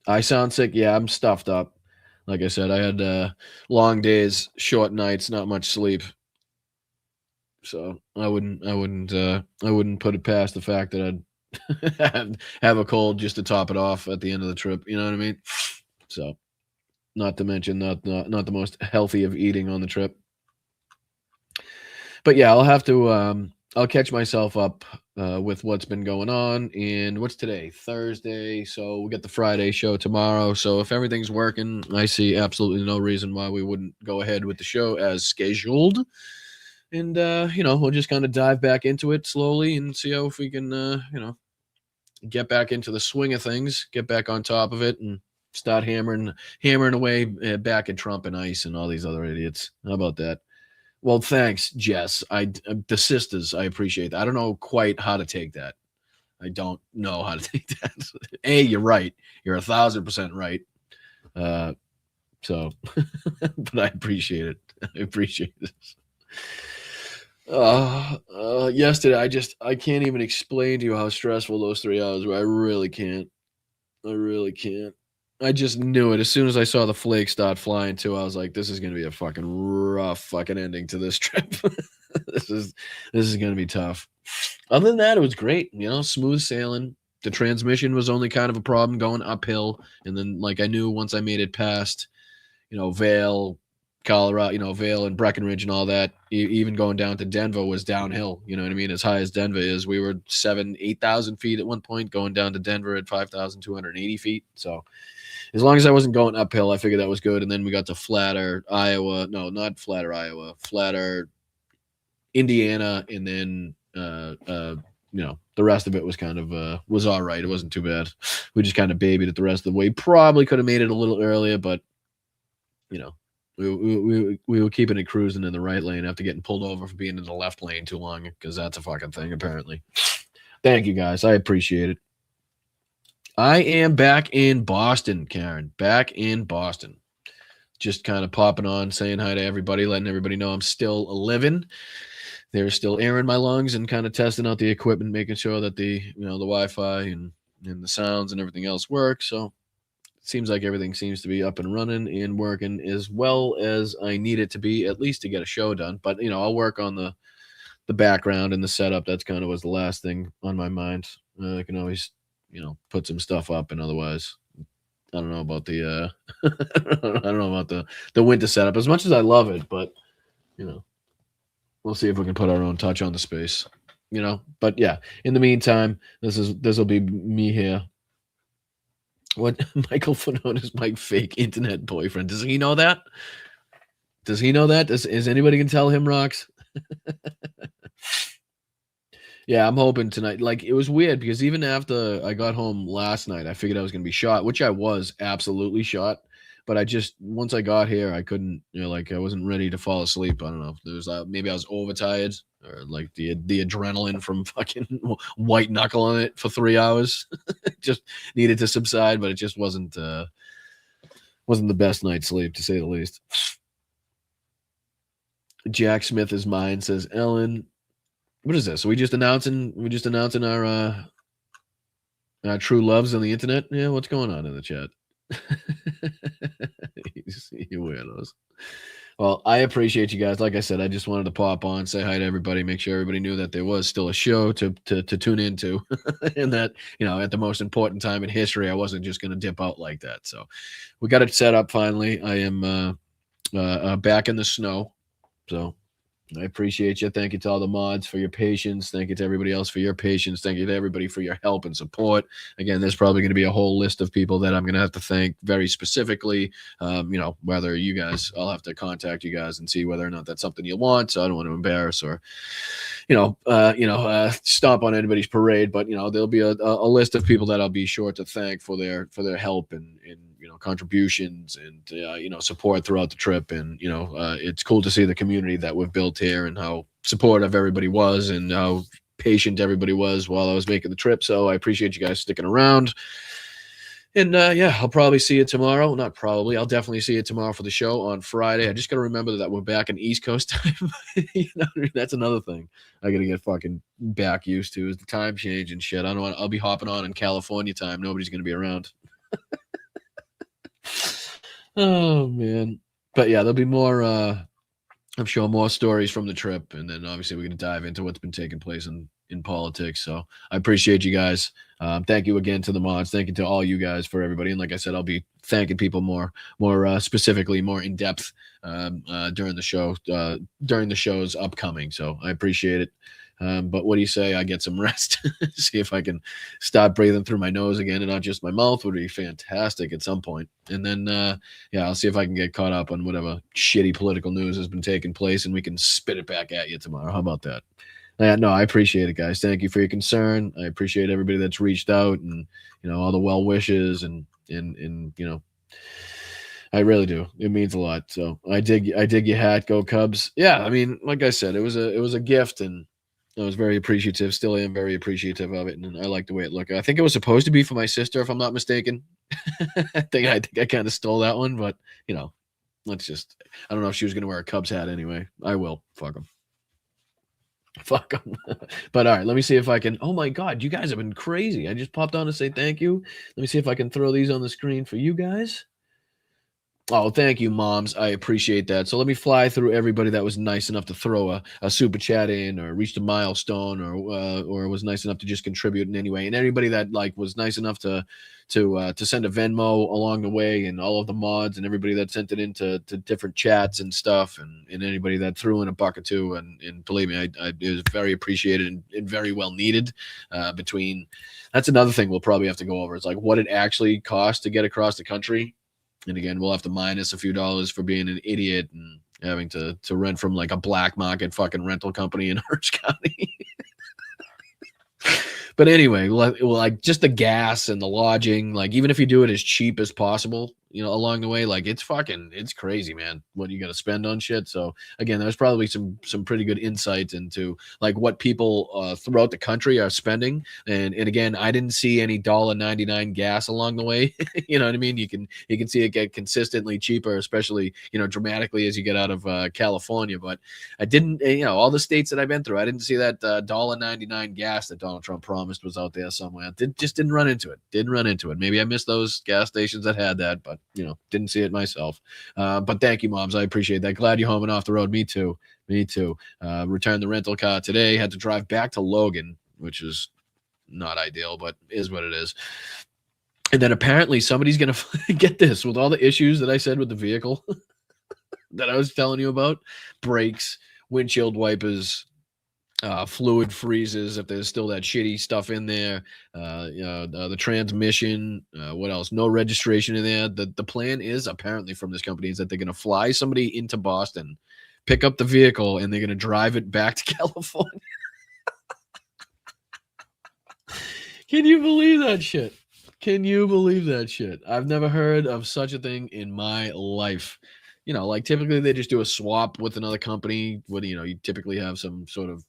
I sound sick. Yeah, I'm stuffed up. Like I said, I had long days, short nights, not much sleep. So I wouldn't put it past the fact that I'd have a cold just to top it off at the end of the trip. You know what I mean? So, not to mention not the most healthy of eating on the trip. But yeah, I'll have to I'll catch myself up with what's been going on. And what's today? Thursday. So we'll get the Friday show tomorrow. So if everything's working, I see absolutely no reason why we wouldn't go ahead with the show as scheduled. And, we'll just kind of dive back into it slowly and see how if we can, get back into the swing of things, get back on top of it, and start hammering away back at Trump and ICE and all these other idiots. How about that? Well, thanks, Jess. The sisters, I appreciate that. I don't know quite how to take that. I don't know how to take that. You're right. You're 1,000% right. So, but I appreciate it. I appreciate this. Yesterday, I can't even explain to you how stressful those 3 hours were. I really can't. I just knew it. As soon as I saw the flakes start flying too, I was like, this is going to be a fucking rough fucking ending to this trip. This is going to be tough. Other than that, it was great. Smooth sailing. The transmission was only kind of a problem going uphill. And then, like, I knew once I made it past, Vail, Colorado, Vail and Breckenridge and all that, even going down to Denver was downhill. You know what I mean? As high as Denver is, we were 8,000 feet at one point, going down to Denver at 5,280 feet. So as long as I wasn't going uphill, I figured that was good. And then we got to Flatter, Iowa. No, not Flatter, Iowa. Flatter, Indiana. And then, the rest of it was kind of, was all right. It wasn't too bad. We just kind of babied it the rest of the way. Probably could have made it a little earlier, but, we were keeping it cruising in the right lane after getting pulled over for being in the left lane too long, because that's a fucking thing, apparently. Thank you, guys. I appreciate it. I am back in Boston, Karen. Back in Boston. Just kind of popping on, saying hi to everybody, letting everybody know I'm still living. They're still air in my lungs and kind of testing out the equipment, making sure that the Wi-Fi and the sounds and everything else work. So seems like everything seems to be up and running and working as well as I need it to be, at least to get a show done. But I'll work on the background and the setup. That's kind of was the last thing on my mind. I can always put some stuff up, and otherwise I don't know about the I don't know about the winter setup as much as I love it, but we'll see if we can put our own touch on the space. But yeah, in the meantime, this will be me here. What Michael Fanone is my fake internet boyfriend. Does he know that? Does he know that? Is anybody can tell him, Rocks? Yeah, I'm hoping tonight. Like, it was weird because even after I got home last night, I figured I was going to be shot, which I was absolutely shot. But once I got here, I couldn't, I wasn't ready to fall asleep. I don't know. There was maybe I was overtired, or like the adrenaline from fucking white knuckle on it for 3 hours just needed to subside, but it just wasn't the best night's sleep, to say the least. Jack Smith is mine, says Ellen. What is this? Are we just announcing our true loves on the internet? Yeah, what's going on in the chat? You weirdos. Well, I appreciate you guys. Like I said, I just wanted to pop on, say hi to everybody, make sure everybody knew that there was still a show to tune into, and that at the most important time in history, I wasn't just going to dip out like that. So we got it set up finally. I am back in the snow, so I appreciate you. Thank you to all the mods for your patience. Thank you to everybody else for your patience. Thank you to everybody for your help and support. Again, there's probably going to be a whole list of people that I'm going to have to thank very specifically. Whether you guys, I'll have to contact you guys and see whether or not that's something you want. So I don't want to embarrass or, stomp on anybody's parade. But there'll be a list of people that I'll be sure to thank for their help and contributions and support throughout the trip. And it's cool to see the community that we've built here and how supportive everybody was and how patient everybody was while I was making the trip. So I appreciate you guys sticking around. And I'll probably see you tomorrow. Not probably. I'll definitely see you tomorrow for the show on Friday. I just got to remember that we're back in East Coast time. That's another thing I got to get fucking back used to is the time change and shit. I'll be hopping on in California time. Nobody's going to be around. Oh, man. But yeah, there'll be more, I'm sure more stories from the trip. And then obviously we're going to dive into what's been taking place in politics. So I appreciate you guys. Thank you again to the mods. Thank you to all you guys for everybody. And like I said, I'll be thanking people more specifically, more in depth during the show's upcoming. So I appreciate it. But what do you say? I get some rest. See if I can stop breathing through my nose again and not just my mouth would be fantastic at some point. And then, I'll see if I can get caught up on whatever shitty political news has been taking place and we can spit it back at you tomorrow. How about that? No, I appreciate it, guys. Thank you for your concern. I appreciate everybody that's reached out and, all the well wishes and I really do. It means a lot. So I dig your hat. Go Cubs. Yeah. I mean, like I said, it was a gift and I was very appreciative. Still am very appreciative of it. And I like the way it looked. I think it was supposed to be for my sister, if I'm not mistaken. I think I kind of stole that one, but I don't know if she was going to wear a Cubs hat anyway. I will. Fuck them. But all right, let me see if I can. Oh my God, you guys have been crazy. I just popped on to say thank you. Let me see if I can throw these on the screen for you guys. Oh, thank you, moms. I appreciate that. So let me fly through everybody that was nice enough to throw a super chat in or reached a milestone or was nice enough to just contribute in any way. And anybody that was nice enough to send a Venmo along the way, and all of the mods and everybody that sent it into different chats and stuff, and anybody that threw in a buck or two. And believe me, it was very appreciated and very well needed. That's another thing we'll probably have to go over. It's like what it actually costs to get across the country. And again, we'll have to minus a few dollars for being an idiot and having to rent from a black market fucking rental company in Orange County. But anyway, just the gas and the lodging, even if you do it as cheap as possible, along the way. Like it's crazy, man, what you got to spend on shit. So again, there's probably some pretty good insight into like what people throughout the country are spending. And again, I didn't see any $1.99 gas along the way. You know what I mean? You can see it get consistently cheaper, especially, dramatically as you get out of California. But I didn't, all the states that I've been through, I didn't see that $1.99 gas that Donald Trump promised was out there somewhere. Just didn't run into it. Maybe I missed those gas stations that had that, but didn't see it myself. But thank you, moms. I appreciate that. Glad you're home and off the road. Me too. Returned the rental car today. Had to drive back to Logan, which is not ideal, but is what it is. And then apparently somebody's going to get this with all the issues that I said with the vehicle that I was telling you about, brakes, windshield wipers, fluid freezes, if there's still that shitty stuff in there, the transmission, what else? No registration in there. The plan is apparently from this company is that they're going to fly somebody into Boston, pick up the vehicle, and they're going to drive it back to California. Can you believe that shit? I've never heard of such a thing in my life. Like typically they just do a swap with another company. What you typically have some sort of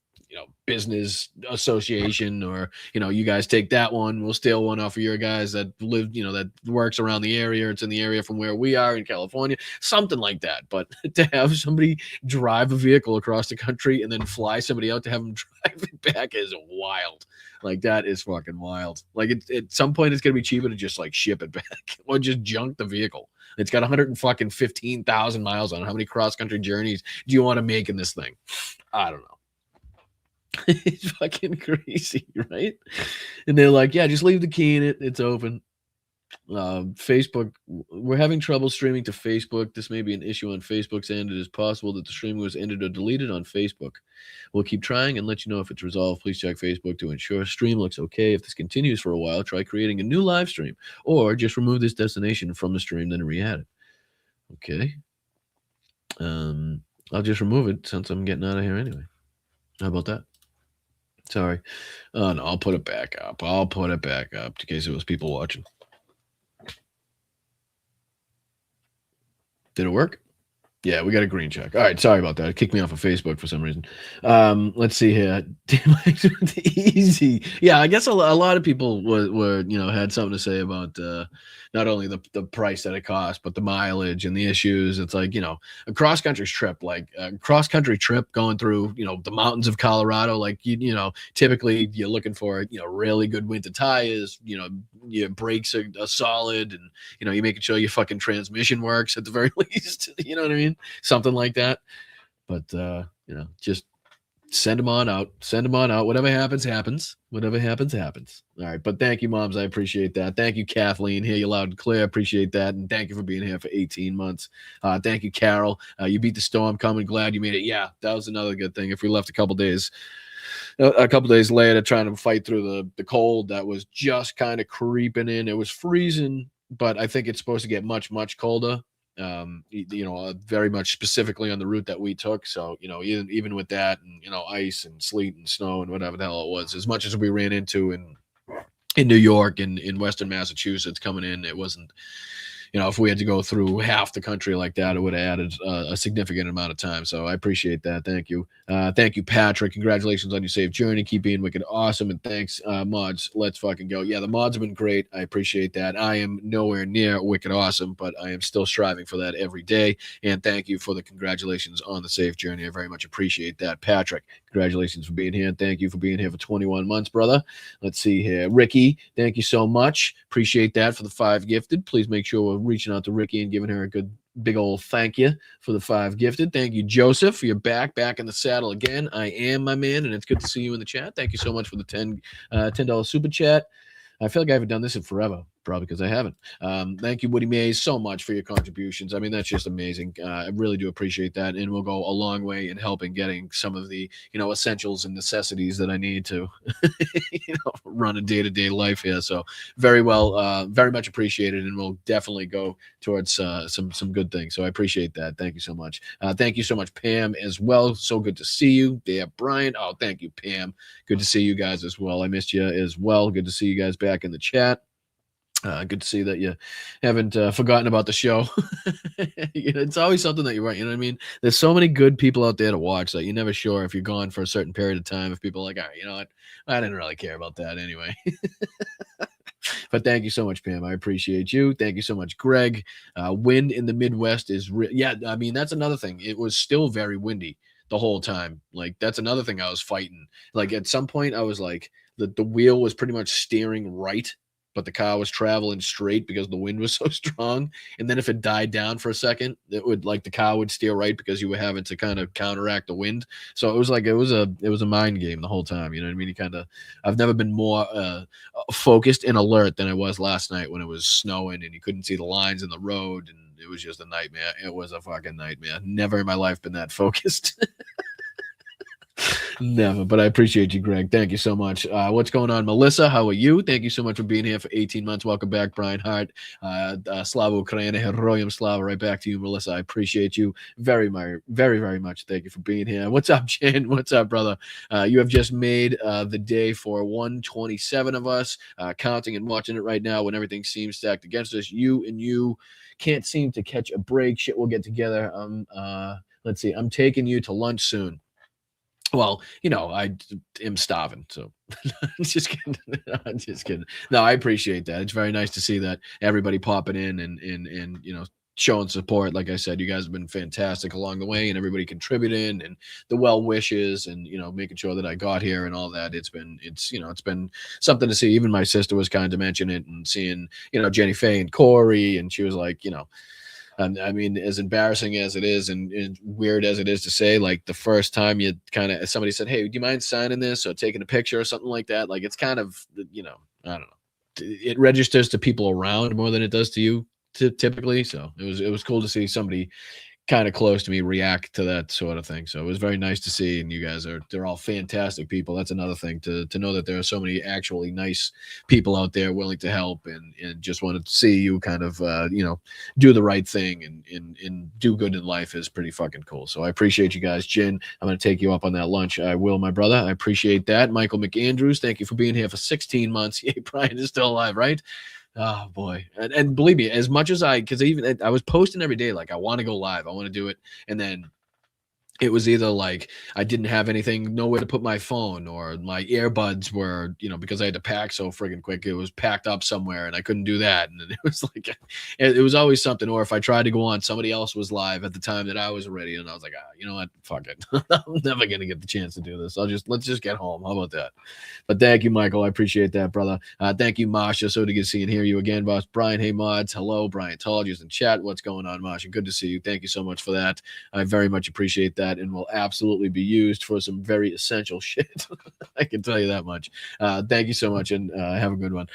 business association, or you guys take that one, we'll steal one off of your guys that live, that works around the area. It's in the area from where we are in California, something like that. But to have somebody drive a vehicle across the country and then fly somebody out to have them drive it back is wild. Like that is fucking wild. Like at some point it's gonna be cheaper to just like ship it back or just junk the vehicle. It's got 115,000 miles on it. How many cross country journeys do you want to make in this thing? I don't know. It's fucking crazy, right? And they're like, yeah, just leave the key in it. It's open. Facebook, we're having trouble streaming to Facebook. This may be an issue on Facebook's end. It is possible that the streaming was ended or deleted on Facebook. We'll keep trying and let you know if it's resolved. Please check Facebook to ensure stream looks okay. If this continues for a while, try creating a new live stream or just remove this destination from the stream, then re-add it. Okay. I'll just remove it since I'm getting out of here anyway. How about that? Sorry. Oh, no, I'll put it back up. In case there was people watching. Did it work? Yeah, we got a green check. All right, sorry about that. It kicked me off of Facebook for some reason. Let's see here. Easy. Yeah, I guess a lot of people were had something to say about not only the price that it cost, but the mileage and the issues. It's like, a cross-country trip, going through, the mountains of Colorado, like, typically you're looking for, really good winter tires, your brakes are solid, and, you're making sure your fucking transmission works at the very least. You know what I mean? Something like that. But, just send them on out. Whatever happens. All right. But thank you, moms. I appreciate that. Thank you, Kathleen. Hear you loud and clear. Appreciate that. And thank you for being here for 18 months. Thank you, Carol. You beat the storm coming. Glad you made it. Yeah, that was another good thing. If we left a couple days later trying to fight through the cold that was just kind of creeping in. It was freezing, but I think it's supposed to get much, much colder. Very much specifically on the route that we took. So, even with that and, ice and sleet and snow and whatever the hell it was, as much as we ran into in New York and in Western Massachusetts coming in, it wasn't, if we had to go through half the country like that, it would have added a significant amount of time. So I appreciate that. Thank you. Thank you, Patrick. Congratulations on your safe journey. Keep being wicked awesome. And thanks, mods. Let's fucking go. Yeah, the mods have been great. I appreciate that. I am nowhere near wicked awesome, but I am still striving for that every day. And thank you for the congratulations on the safe journey. I very much appreciate that. Patrick, congratulations for being here. And thank you for being here for 21 months, brother. Let's see here. Ricky, thank you so much. Appreciate that for the 5 gifted. Please make sure we're reaching out to Ricky and giving her a good big old thank you for the 5 gifted. Thank you, Joseph. You're back in the saddle again. I am, my man, and it's good to see you in the chat. Thank you so much for the $10 super chat. I feel like I haven't done this in forever, probably because I haven't. Thank you, Woody Mays, so much for your contributions. I mean, that's just amazing. I really do appreciate that, and we'll go a long way in helping getting some of the, essentials and necessities that I need to, run a day-to-day life here. So very well, very much appreciated, and we'll definitely go towards some good things. So I appreciate that. Thank you so much. Thank you so much, Pam, as well. So good to see you. Yeah, Brian. Oh, thank you, Pam. Good to see you guys as well. I missed you as well. Good to see you guys back in the chat. Good to see that you haven't forgotten about the show. It's always something that you're right. You know what I mean? There's so many good people out there to watch that you're never sure if you're gone for a certain period of time. If people are like, all right, you know what? I didn't really care about that anyway. But thank you so much, Pam. I appreciate you. Thank you so much, Greg. Wind in the Midwest is yeah. I mean, that's another thing. It was still very windy the whole time. Like that's another thing I was fighting. Like at some point, I was like the wheel was pretty much steering right, but the car was traveling straight because the wind was so strong. And then if it died down for a second, it would like the car would steer right because you were having to kind of counteract the wind. So it was like it was a mind game the whole time. You know what I mean? You kind of I've never been more focused and alert than I was last night when it was snowing and you couldn't see the lines in the road and it was just a nightmare. It was a fucking nightmare. Never in my life been that focused. Never, but I appreciate you, Greg. Thank you so much. What's going on, Melissa? How are you? Thank you so much for being here for 18 months. Welcome back, Brian Hart. Slava Ukraina, Heroyam Slava. Right back to you, Melissa. I appreciate you very, very much. Thank you for being here. What's up, Jen? What's up, brother? You have just made the day for 127 of us, counting and watching it right now when everything seems stacked against us. You can't seem to catch a break. Shit, we'll get together. Let's see. I'm taking you to lunch soon. Well, you know, I am starving, so I'm just kidding. I'm just kidding. No, I appreciate that. It's very nice to see that everybody popping in and you know showing support. Like I said, you guys have been fantastic along the way, and everybody contributing and the well wishes and you know making sure that I got here and all that. It's been something to see. Even my sister was kind of mentioning it and seeing Jenny Faye and Corey, and she was like I mean, as embarrassing as it is and weird as it is to say, like the first time you kind of somebody said, "Hey, do you mind signing this or taking a picture or something like that?" Like it's kind of, I don't know. It registers to people around more than it does to you typically. So it was cool to see somebody kind of close to me react to that sort of thing. So it was very nice to see. And you guys they're all fantastic people. That's another thing to know that there are so many actually nice people out there willing to help and just wanted to see you kind of, do the right thing and do good in life is pretty fucking cool. So I appreciate you guys. Jen, I'm going to take you up on that lunch. I will, my brother. I appreciate that. Michael McAndrews, thank you for being here for 16 months. Yay, Brian is still alive, right? Oh boy. And believe me, as much as I was posting every day, like I want to go live, I want to do it. And then it was either like I didn't have anything, nowhere to put my phone, or my earbuds were, because I had to pack so friggin' quick, it was packed up somewhere and I couldn't do that. And it was like, it was always something. Or if I tried to go on, somebody else was live at the time that I was ready. And I was like, you know what? Fuck it. I'm never going to get the chance to do this. Let's just get home. How about that? But thank you, Michael. I appreciate that, brother. Thank you, Masha. So to get to see and hear you again, boss. Brian, hey, mods. Hello, Brian Tolliges in chat. What's going on, Masha? Good to see you. Thank you so much for that. I very much appreciate that. And will absolutely be used for some very essential shit. I can tell you that much. Thank you so much, and have a good one.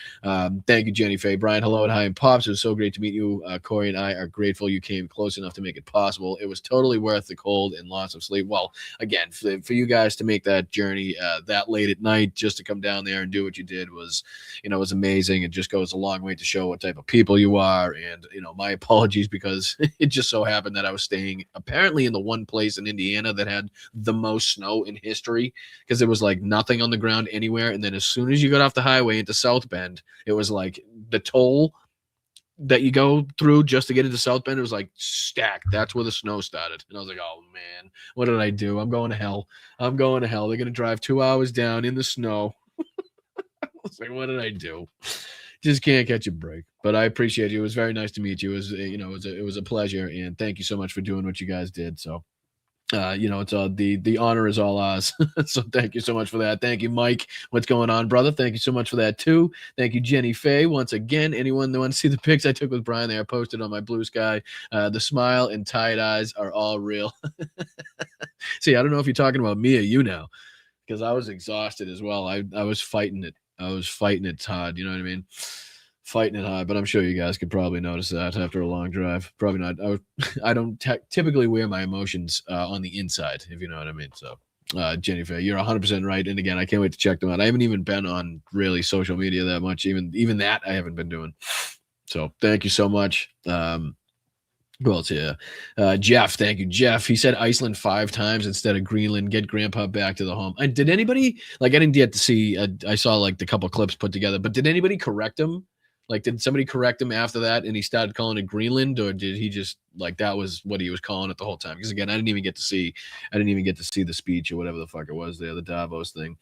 Thank you, Jenny Faye. Brian, hello and hi, and Pops. It was so great to meet you. Corey and I are grateful you came close enough to make it possible. It was totally worth the cold and loss of sleep. Well, again, for you guys to make that journey that late at night just to come down there and do what you did was amazing. It just goes a long way to show what type of people you are. And, my apologies because it just so happened that I was staying apparently in the one place in Indiana that had the most snow in history, because there was like nothing on the ground anywhere. And then as soon as you got off the highway into South Bend, it was like the toll that you go through just to get into South Bend, it was like stacked. That's where the snow started. And I was like, oh man, what did I do? I'm going to hell. They're going to drive 2 hours down in the snow. I was like, what did I do? Just can't catch a break. But I appreciate you. It was very nice to meet you. It was a pleasure. And thank you so much for doing what you guys did. So it's the honor is all ours. So thank you so much for that. Thank you, Mike. What's going on, brother? Thank you so much for that too. Thank you, Jenny Faye. Once again, anyone that wants to see the pics I took with Brian, they are posted on my Blue Sky. The smile and tight eyes are all real. See, I don't know if you're talking about me or you now, because I was exhausted as well. I was fighting it. I was fighting it hard. You know what I mean? Fighting it hard, but I'm sure you guys could probably notice that after a long drive. Probably not. I don't typically wear my emotions on the inside, if you know what I mean. So, Jennifer, you're 100% right. And again, I can't wait to check them out. I haven't even been on really social media that much. Even that I haven't been doing. So thank you so much. Who else here? Jeff, thank you, Jeff. He said Iceland 5 times instead of Greenland. Get Grandpa back to the home. And did anybody I didn't get to see? I saw like the couple clips put together, but did anybody correct him? Like, did somebody correct him after that and he started calling it Greenland, or did he just like that was what he was calling it the whole time? Because again, I didn't even get to see the speech or whatever the fuck it was there, the Davos thing.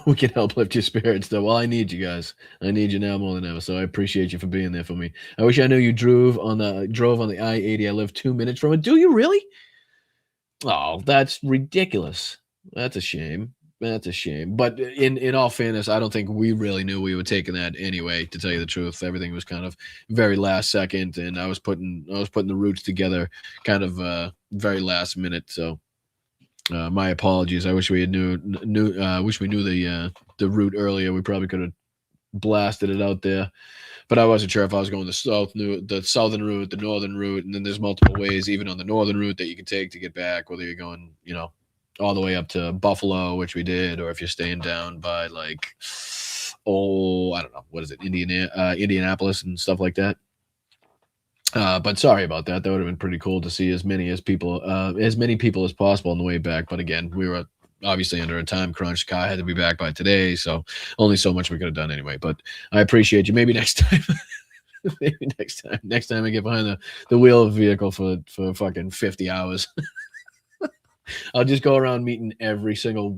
We can help lift your spirits, though. Well, I need you guys. I need you now more than ever. So I appreciate you for being there for me. I wish I knew you drove on the I-80. I live 2 minutes from it. Do you really? Oh, that's ridiculous. That's a shame. That's a shame. But in all fairness, I don't think we really knew we were taking that anyway, to tell you the truth. Everything was kind of very last second, and I was putting the routes together kind of very last minute. So my apologies. I wish we had knew the route earlier. We probably could have blasted it out there. But I wasn't sure if I was going the southern route, the northern route, and then there's multiple ways, even on the northern route, that you can take to get back, whether you're going, all the way up to Buffalo, which we did, or if you're staying down by I don't know, what is it, Indianapolis and stuff like that. But sorry about that. That would have been pretty cool to see as many people as possible on the way back. But again, we were obviously under a time crunch. Kai had to be back by today, so only so much we could have done anyway. But I appreciate you. Maybe next time. Maybe next time I get behind the wheel of a vehicle for fucking 50 hours. I'll just go around meeting every single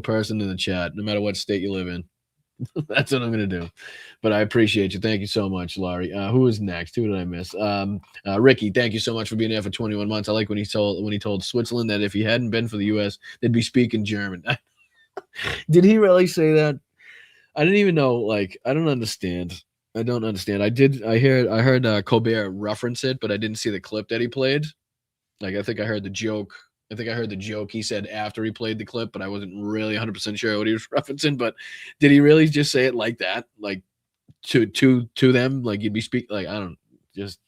person in the chat, no matter what state you live in. That's what I'm gonna do. But I appreciate you. Thank you so much, Laurie. Who is next? Who did I miss? Ricky, thank you so much for being there for 21 months. I like when he told Switzerland that if he hadn't been for the US, they'd be speaking German. Did he really say that? I didn't even know. I don't understand. I don't understand. I heard Colbert reference it, but I didn't see the clip that he played. I think I heard the joke. He said after he played the clip, but I wasn't really 100% sure what he was referencing. But did he really just say it like that? To them? You'd be speaking, I don't just.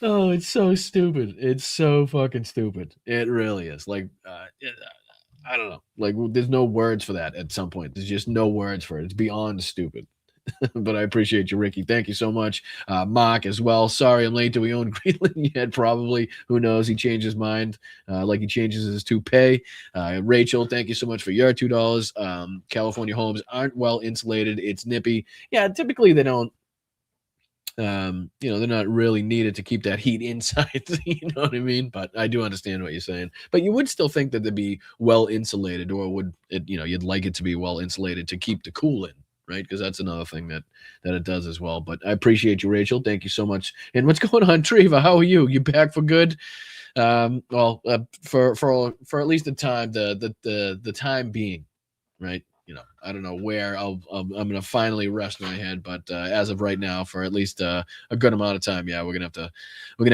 Oh, it's so stupid. It's so fucking stupid. It really is. I don't know. There's no words for that at some point. There's just no words for it. It's beyond stupid. But I appreciate you, Ricky. Thank you so much. Mark as well. Sorry I'm late. Do we own Greenland yet? Probably. Who knows? He changed his mind like he changes his toupee. Rachel, thank you so much for your $2. California homes aren't well insulated. It's nippy. Yeah, typically they don't. They're not really needed to keep that heat inside. You know what I mean? But I do understand what you're saying. But you would still think that they'd be well insulated, or would it, you'd like it to be well insulated to keep the cool in. Right, because that's another thing that it does as well. But I appreciate you, Rachel. Thank you so much. And what's going on, Treva? How are you? You back for good? For at least the time, the time being, right? I don't know where I'm gonna finally rest my head, but as of right now, for at least a good amount of time, yeah, we're gonna have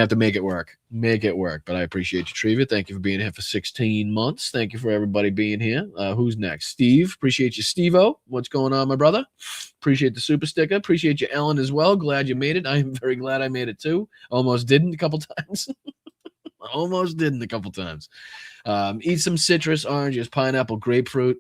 to make it work. But I appreciate you, Treva. Thank you for being here for 16 months. Thank you for everybody being here. Who's next? Steve. Appreciate you, Steve-O. What's going on, my brother? Appreciate the super sticker. Appreciate you, Ellen, as well. Glad you made it. I'm very glad I made it too. Almost didn't a couple times. Eat some citrus, oranges, pineapple, grapefruit.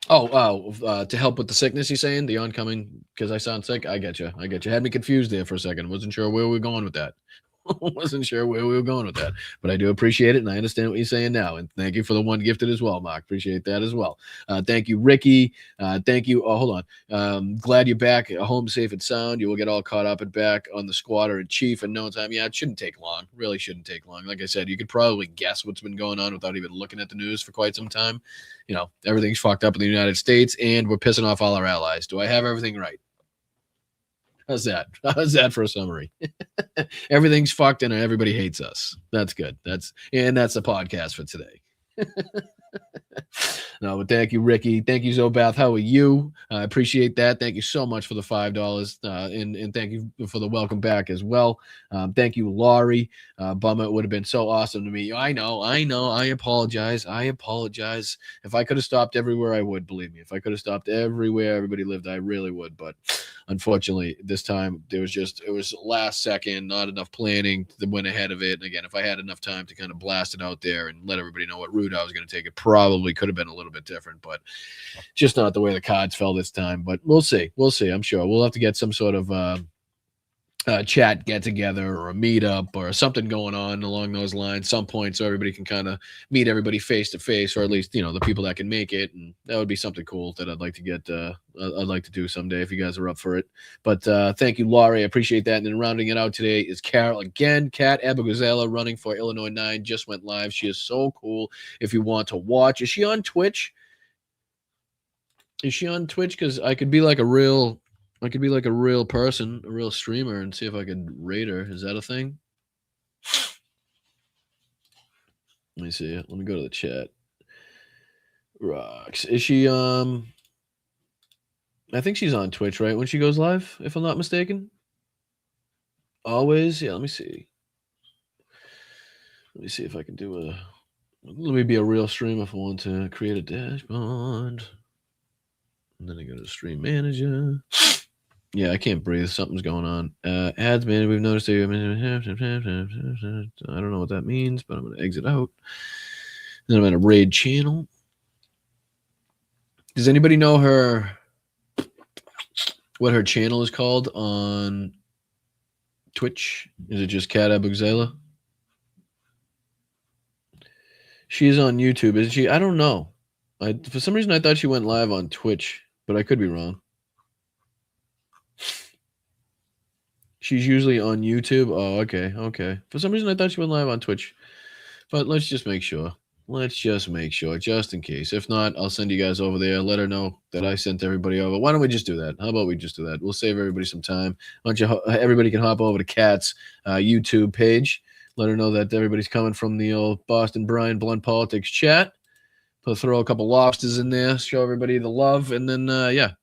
To help with the sickness, you're saying? The oncoming, because I sound sick? I get you. Had me confused there for a second. Wasn't sure where we were going with that. But I do appreciate it, and I understand what you're saying now. And thank you for the one gifted as well, Mark. Appreciate that as well. Thank you, Ricky. Thank you. Oh, hold on. Glad you're back, home safe and sound. You will get all caught up and back on the squatter and chief in no time. Yeah, it shouldn't take long. Really shouldn't take long. Like I said, you could probably guess what's been going on without even looking at the news for quite some time. Everything's fucked up in the United States, and we're pissing off all our allies. Do I have everything right? How's that for a summary? Everything's fucked and everybody hates us. That's good. That's the podcast for today. No, but thank you, Ricky. Thank you, Zobath. How are you? I appreciate that. Thank you so much for the $5, and thank you for the welcome back as well. Thank you, Laurie. Bummer, it would have been so awesome to me. I know. I apologize. If I could have stopped everywhere, I would. Believe me. If I could have stopped everywhere everybody lived, I really would. But unfortunately, this time it was last second, not enough planning that went ahead of it. And again, if I had enough time to kind of blast it out there and let everybody know what route I was going to take, it probably could have been a little bit different, but just not the way the cards fell this time. But we'll see. I'm sure we'll have to get some sort of chat get together or a meetup or something going on along those lines some point, so everybody can kind of meet everybody face to face, or at least the people that can make it. And that would be something cool that I'd like to get I'd like to do someday if you guys are up for it. But thank you, Laurie, I appreciate that. And then rounding it out today is Carol again. Kat Abaguzela, running for Illinois 9, just went live. She is so cool. If you want to watch, is she on Twitch? Because I could be like a real person, a real streamer, and see if I could rate her. Is that a thing? Let me see. Let me go to the chat. Rocks. Is she I think she's on Twitch, right? When she goes live, if I'm not mistaken. Always? Yeah, let me see. Let me see if I can do let me be a real streamer if I want to create a dashboard. And then I go to stream manager. Yeah, I can't breathe. Something's going on. Ads, man, we've noticed. I don't know what that means, but I'm going to exit out. Then I'm going to raid channel. Does anybody know what her channel is called on Twitch? Is it just Kat Abugzela? She's on YouTube, isn't she? I don't know. For some reason, I thought she went live on Twitch, but I could be wrong. She's usually on YouTube. Oh, okay. For some reason, I thought she went live on Twitch. But let's just make sure. Just in case. If not, I'll send you guys over there. Let her know that I sent everybody over. Why don't we just do that? How about we just do that? We'll save everybody some time. Why don't everybody can hop over to Kat's YouTube page. Let her know that everybody's coming from the old Boston Brian Blunt Politics chat. Throw a couple lobsters in there, show everybody the love, and then,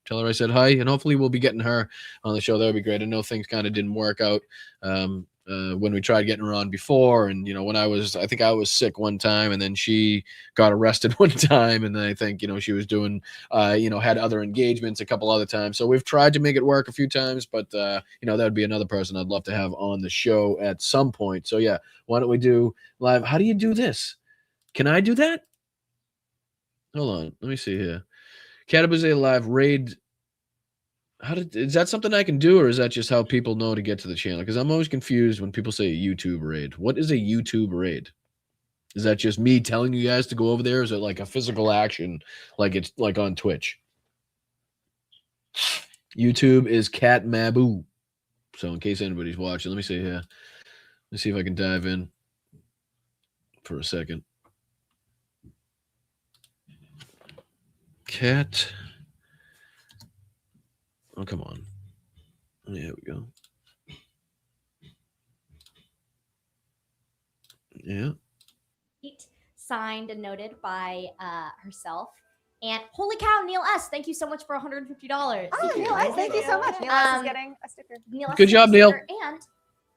tell her I said hi, and hopefully we'll be getting her on the show. That would be great. I know things kind of didn't work out when we tried getting her on before, and, when I think I was sick one time, and then she got arrested one time, and then I think, she was doing, had other engagements a couple other times. So we've tried to make it work a few times, but, that would be another person I'd love to have on the show at some point. So, yeah, why don't we do live? How do you do this? Can I do that? Hold on, let me see here. Kat Abugzela live raid. Is that something I can do, or is that just how people know to get to the channel? Because I'm always confused when people say a YouTube raid. What is a YouTube raid? Is that just me telling you guys to go over there? Or is it like a physical action, like it's like on Twitch? YouTube is Kat Mabu. So in case anybody's watching, let me see here. Let me see if I can dive in for a second. Kat. Oh, come on. There we go. Yeah. Signed and noted by herself. And holy cow, Neil S. Thank you so much for $150. Oh, Neil S. Thank you so much. Neil S. is getting a sticker. Neil S. Good job, Neil. And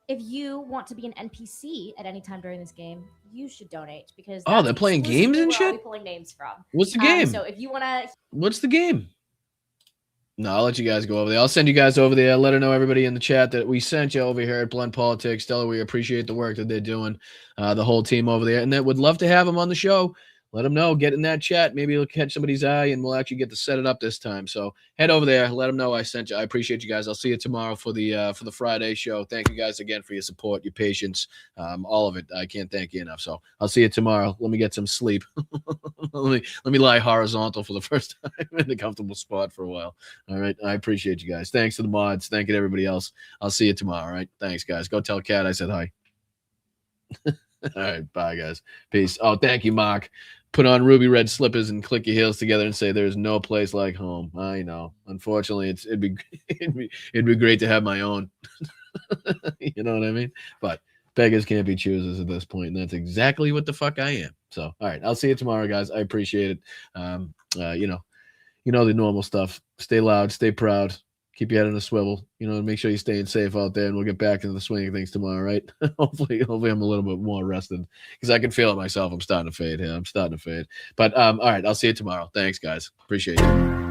if you want to be an NPC at any time during this game, you should donate because they're playing games and shit. Where I'll be pulling names from. What's the game? So if you want to, what's the game? No, I'll let you guys go over there. I'll send you guys over there. Let her know, everybody in the chat, that we sent you over here at Blunt Politics. Tell her we appreciate the work that they're doing, the whole team over there, and that would love to have them on the show. Let them know. Get in that chat. Maybe it'll catch somebody's eye, and we'll actually get to set it up this time. So head over there. Let them know I sent you. I appreciate you guys. I'll see you tomorrow for the Friday show. Thank you guys again for your support, your patience, all of it. I can't thank you enough. So I'll see you tomorrow. Let me get some sleep. let me lie horizontal for the first time in a comfortable spot for a while. All right. I appreciate you guys. Thanks to the mods. Thank you to everybody else. I'll see you tomorrow. All right. Thanks, guys. Go tell Kat I said hi. All right. Bye, guys. Peace. Oh, thank you, Mark. Put on ruby red slippers and click your heels together and say there's no place like home. I know. Unfortunately, it'd be great to have my own. You know what I mean? But beggars can't be choosers at this point, and that's exactly what the fuck I am. So, all right, I'll see you tomorrow, guys. I appreciate it. You know the normal stuff. Stay loud, stay proud. Keep your head on a swivel, make sure you're staying safe out there, and we'll get back into the swing of things tomorrow, right? hopefully I'm a little bit more rested because I can feel it myself. I'm starting to fade here. But all right, I'll see you tomorrow. Thanks, guys. Appreciate you.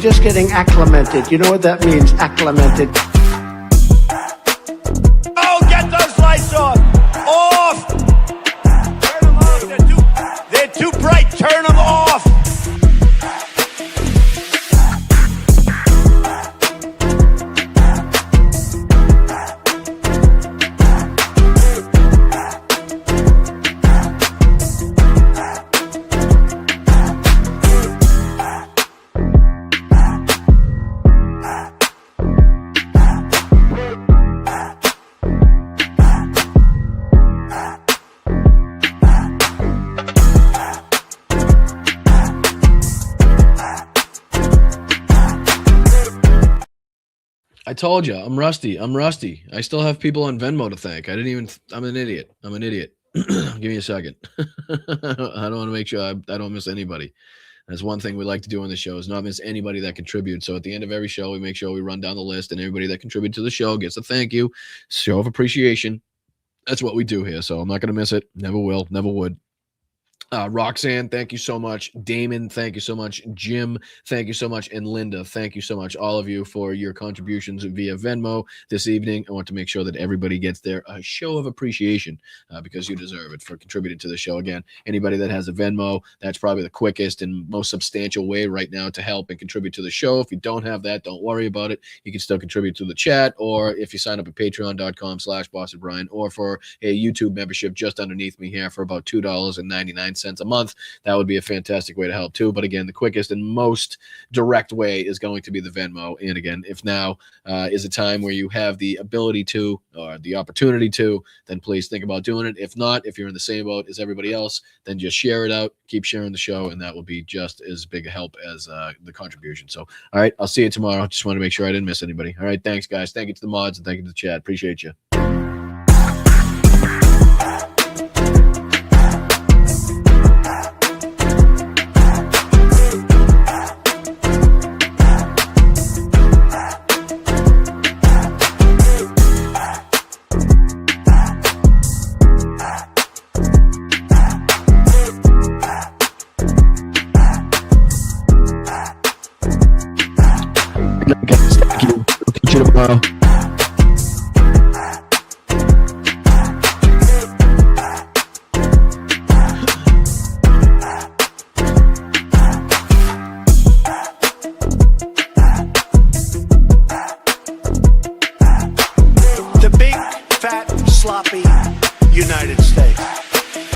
we're just getting acclimated. You know what that means, acclimated. Oh, get those lights off! Off! Turn them off. They're too bright. Turn them off. I told you, I'm rusty. I still have people on Venmo to thank. I'm an idiot. Give me a second. I don't want to make sure I don't miss anybody. That's one thing we like to do on the show is not miss anybody that contributes. So at the end of every show, we make sure we run down the list and everybody that contributed to the show gets a thank you, show of appreciation. That's what we do here. So I'm not going to miss it. Never will, never would. Roxanne, thank you so much. Damon, thank you so much. Jim, thank you so much. And Linda, thank you so much, all of you, for your contributions via Venmo this evening. I want to make sure that everybody gets their show of appreciation because you deserve it for contributing to the show. Again, anybody that has a Venmo, that's probably the quickest and most substantial way right now to help and contribute to the show. If you don't have that, don't worry about it. You can still contribute to the chat, or if you sign up at patreon.com/BossandBrian, or for a YouTube membership just underneath me here for about $2.99 a month, that would be a fantastic way to help too. But again, the quickest and most direct way is going to be the Venmo. And again, if now is a time where you have the ability to, or the opportunity to, then please think about doing it. If not, if you're in the same boat as everybody else, then just share it out, keep sharing the show, and that will be just as big a help as the contribution. So, all right, I'll see you tomorrow. Just want to make sure I didn't miss anybody. All right, thanks guys. Thank you to the mods and thank you to the chat. Appreciate you. Thank you. Catch you tomorrow.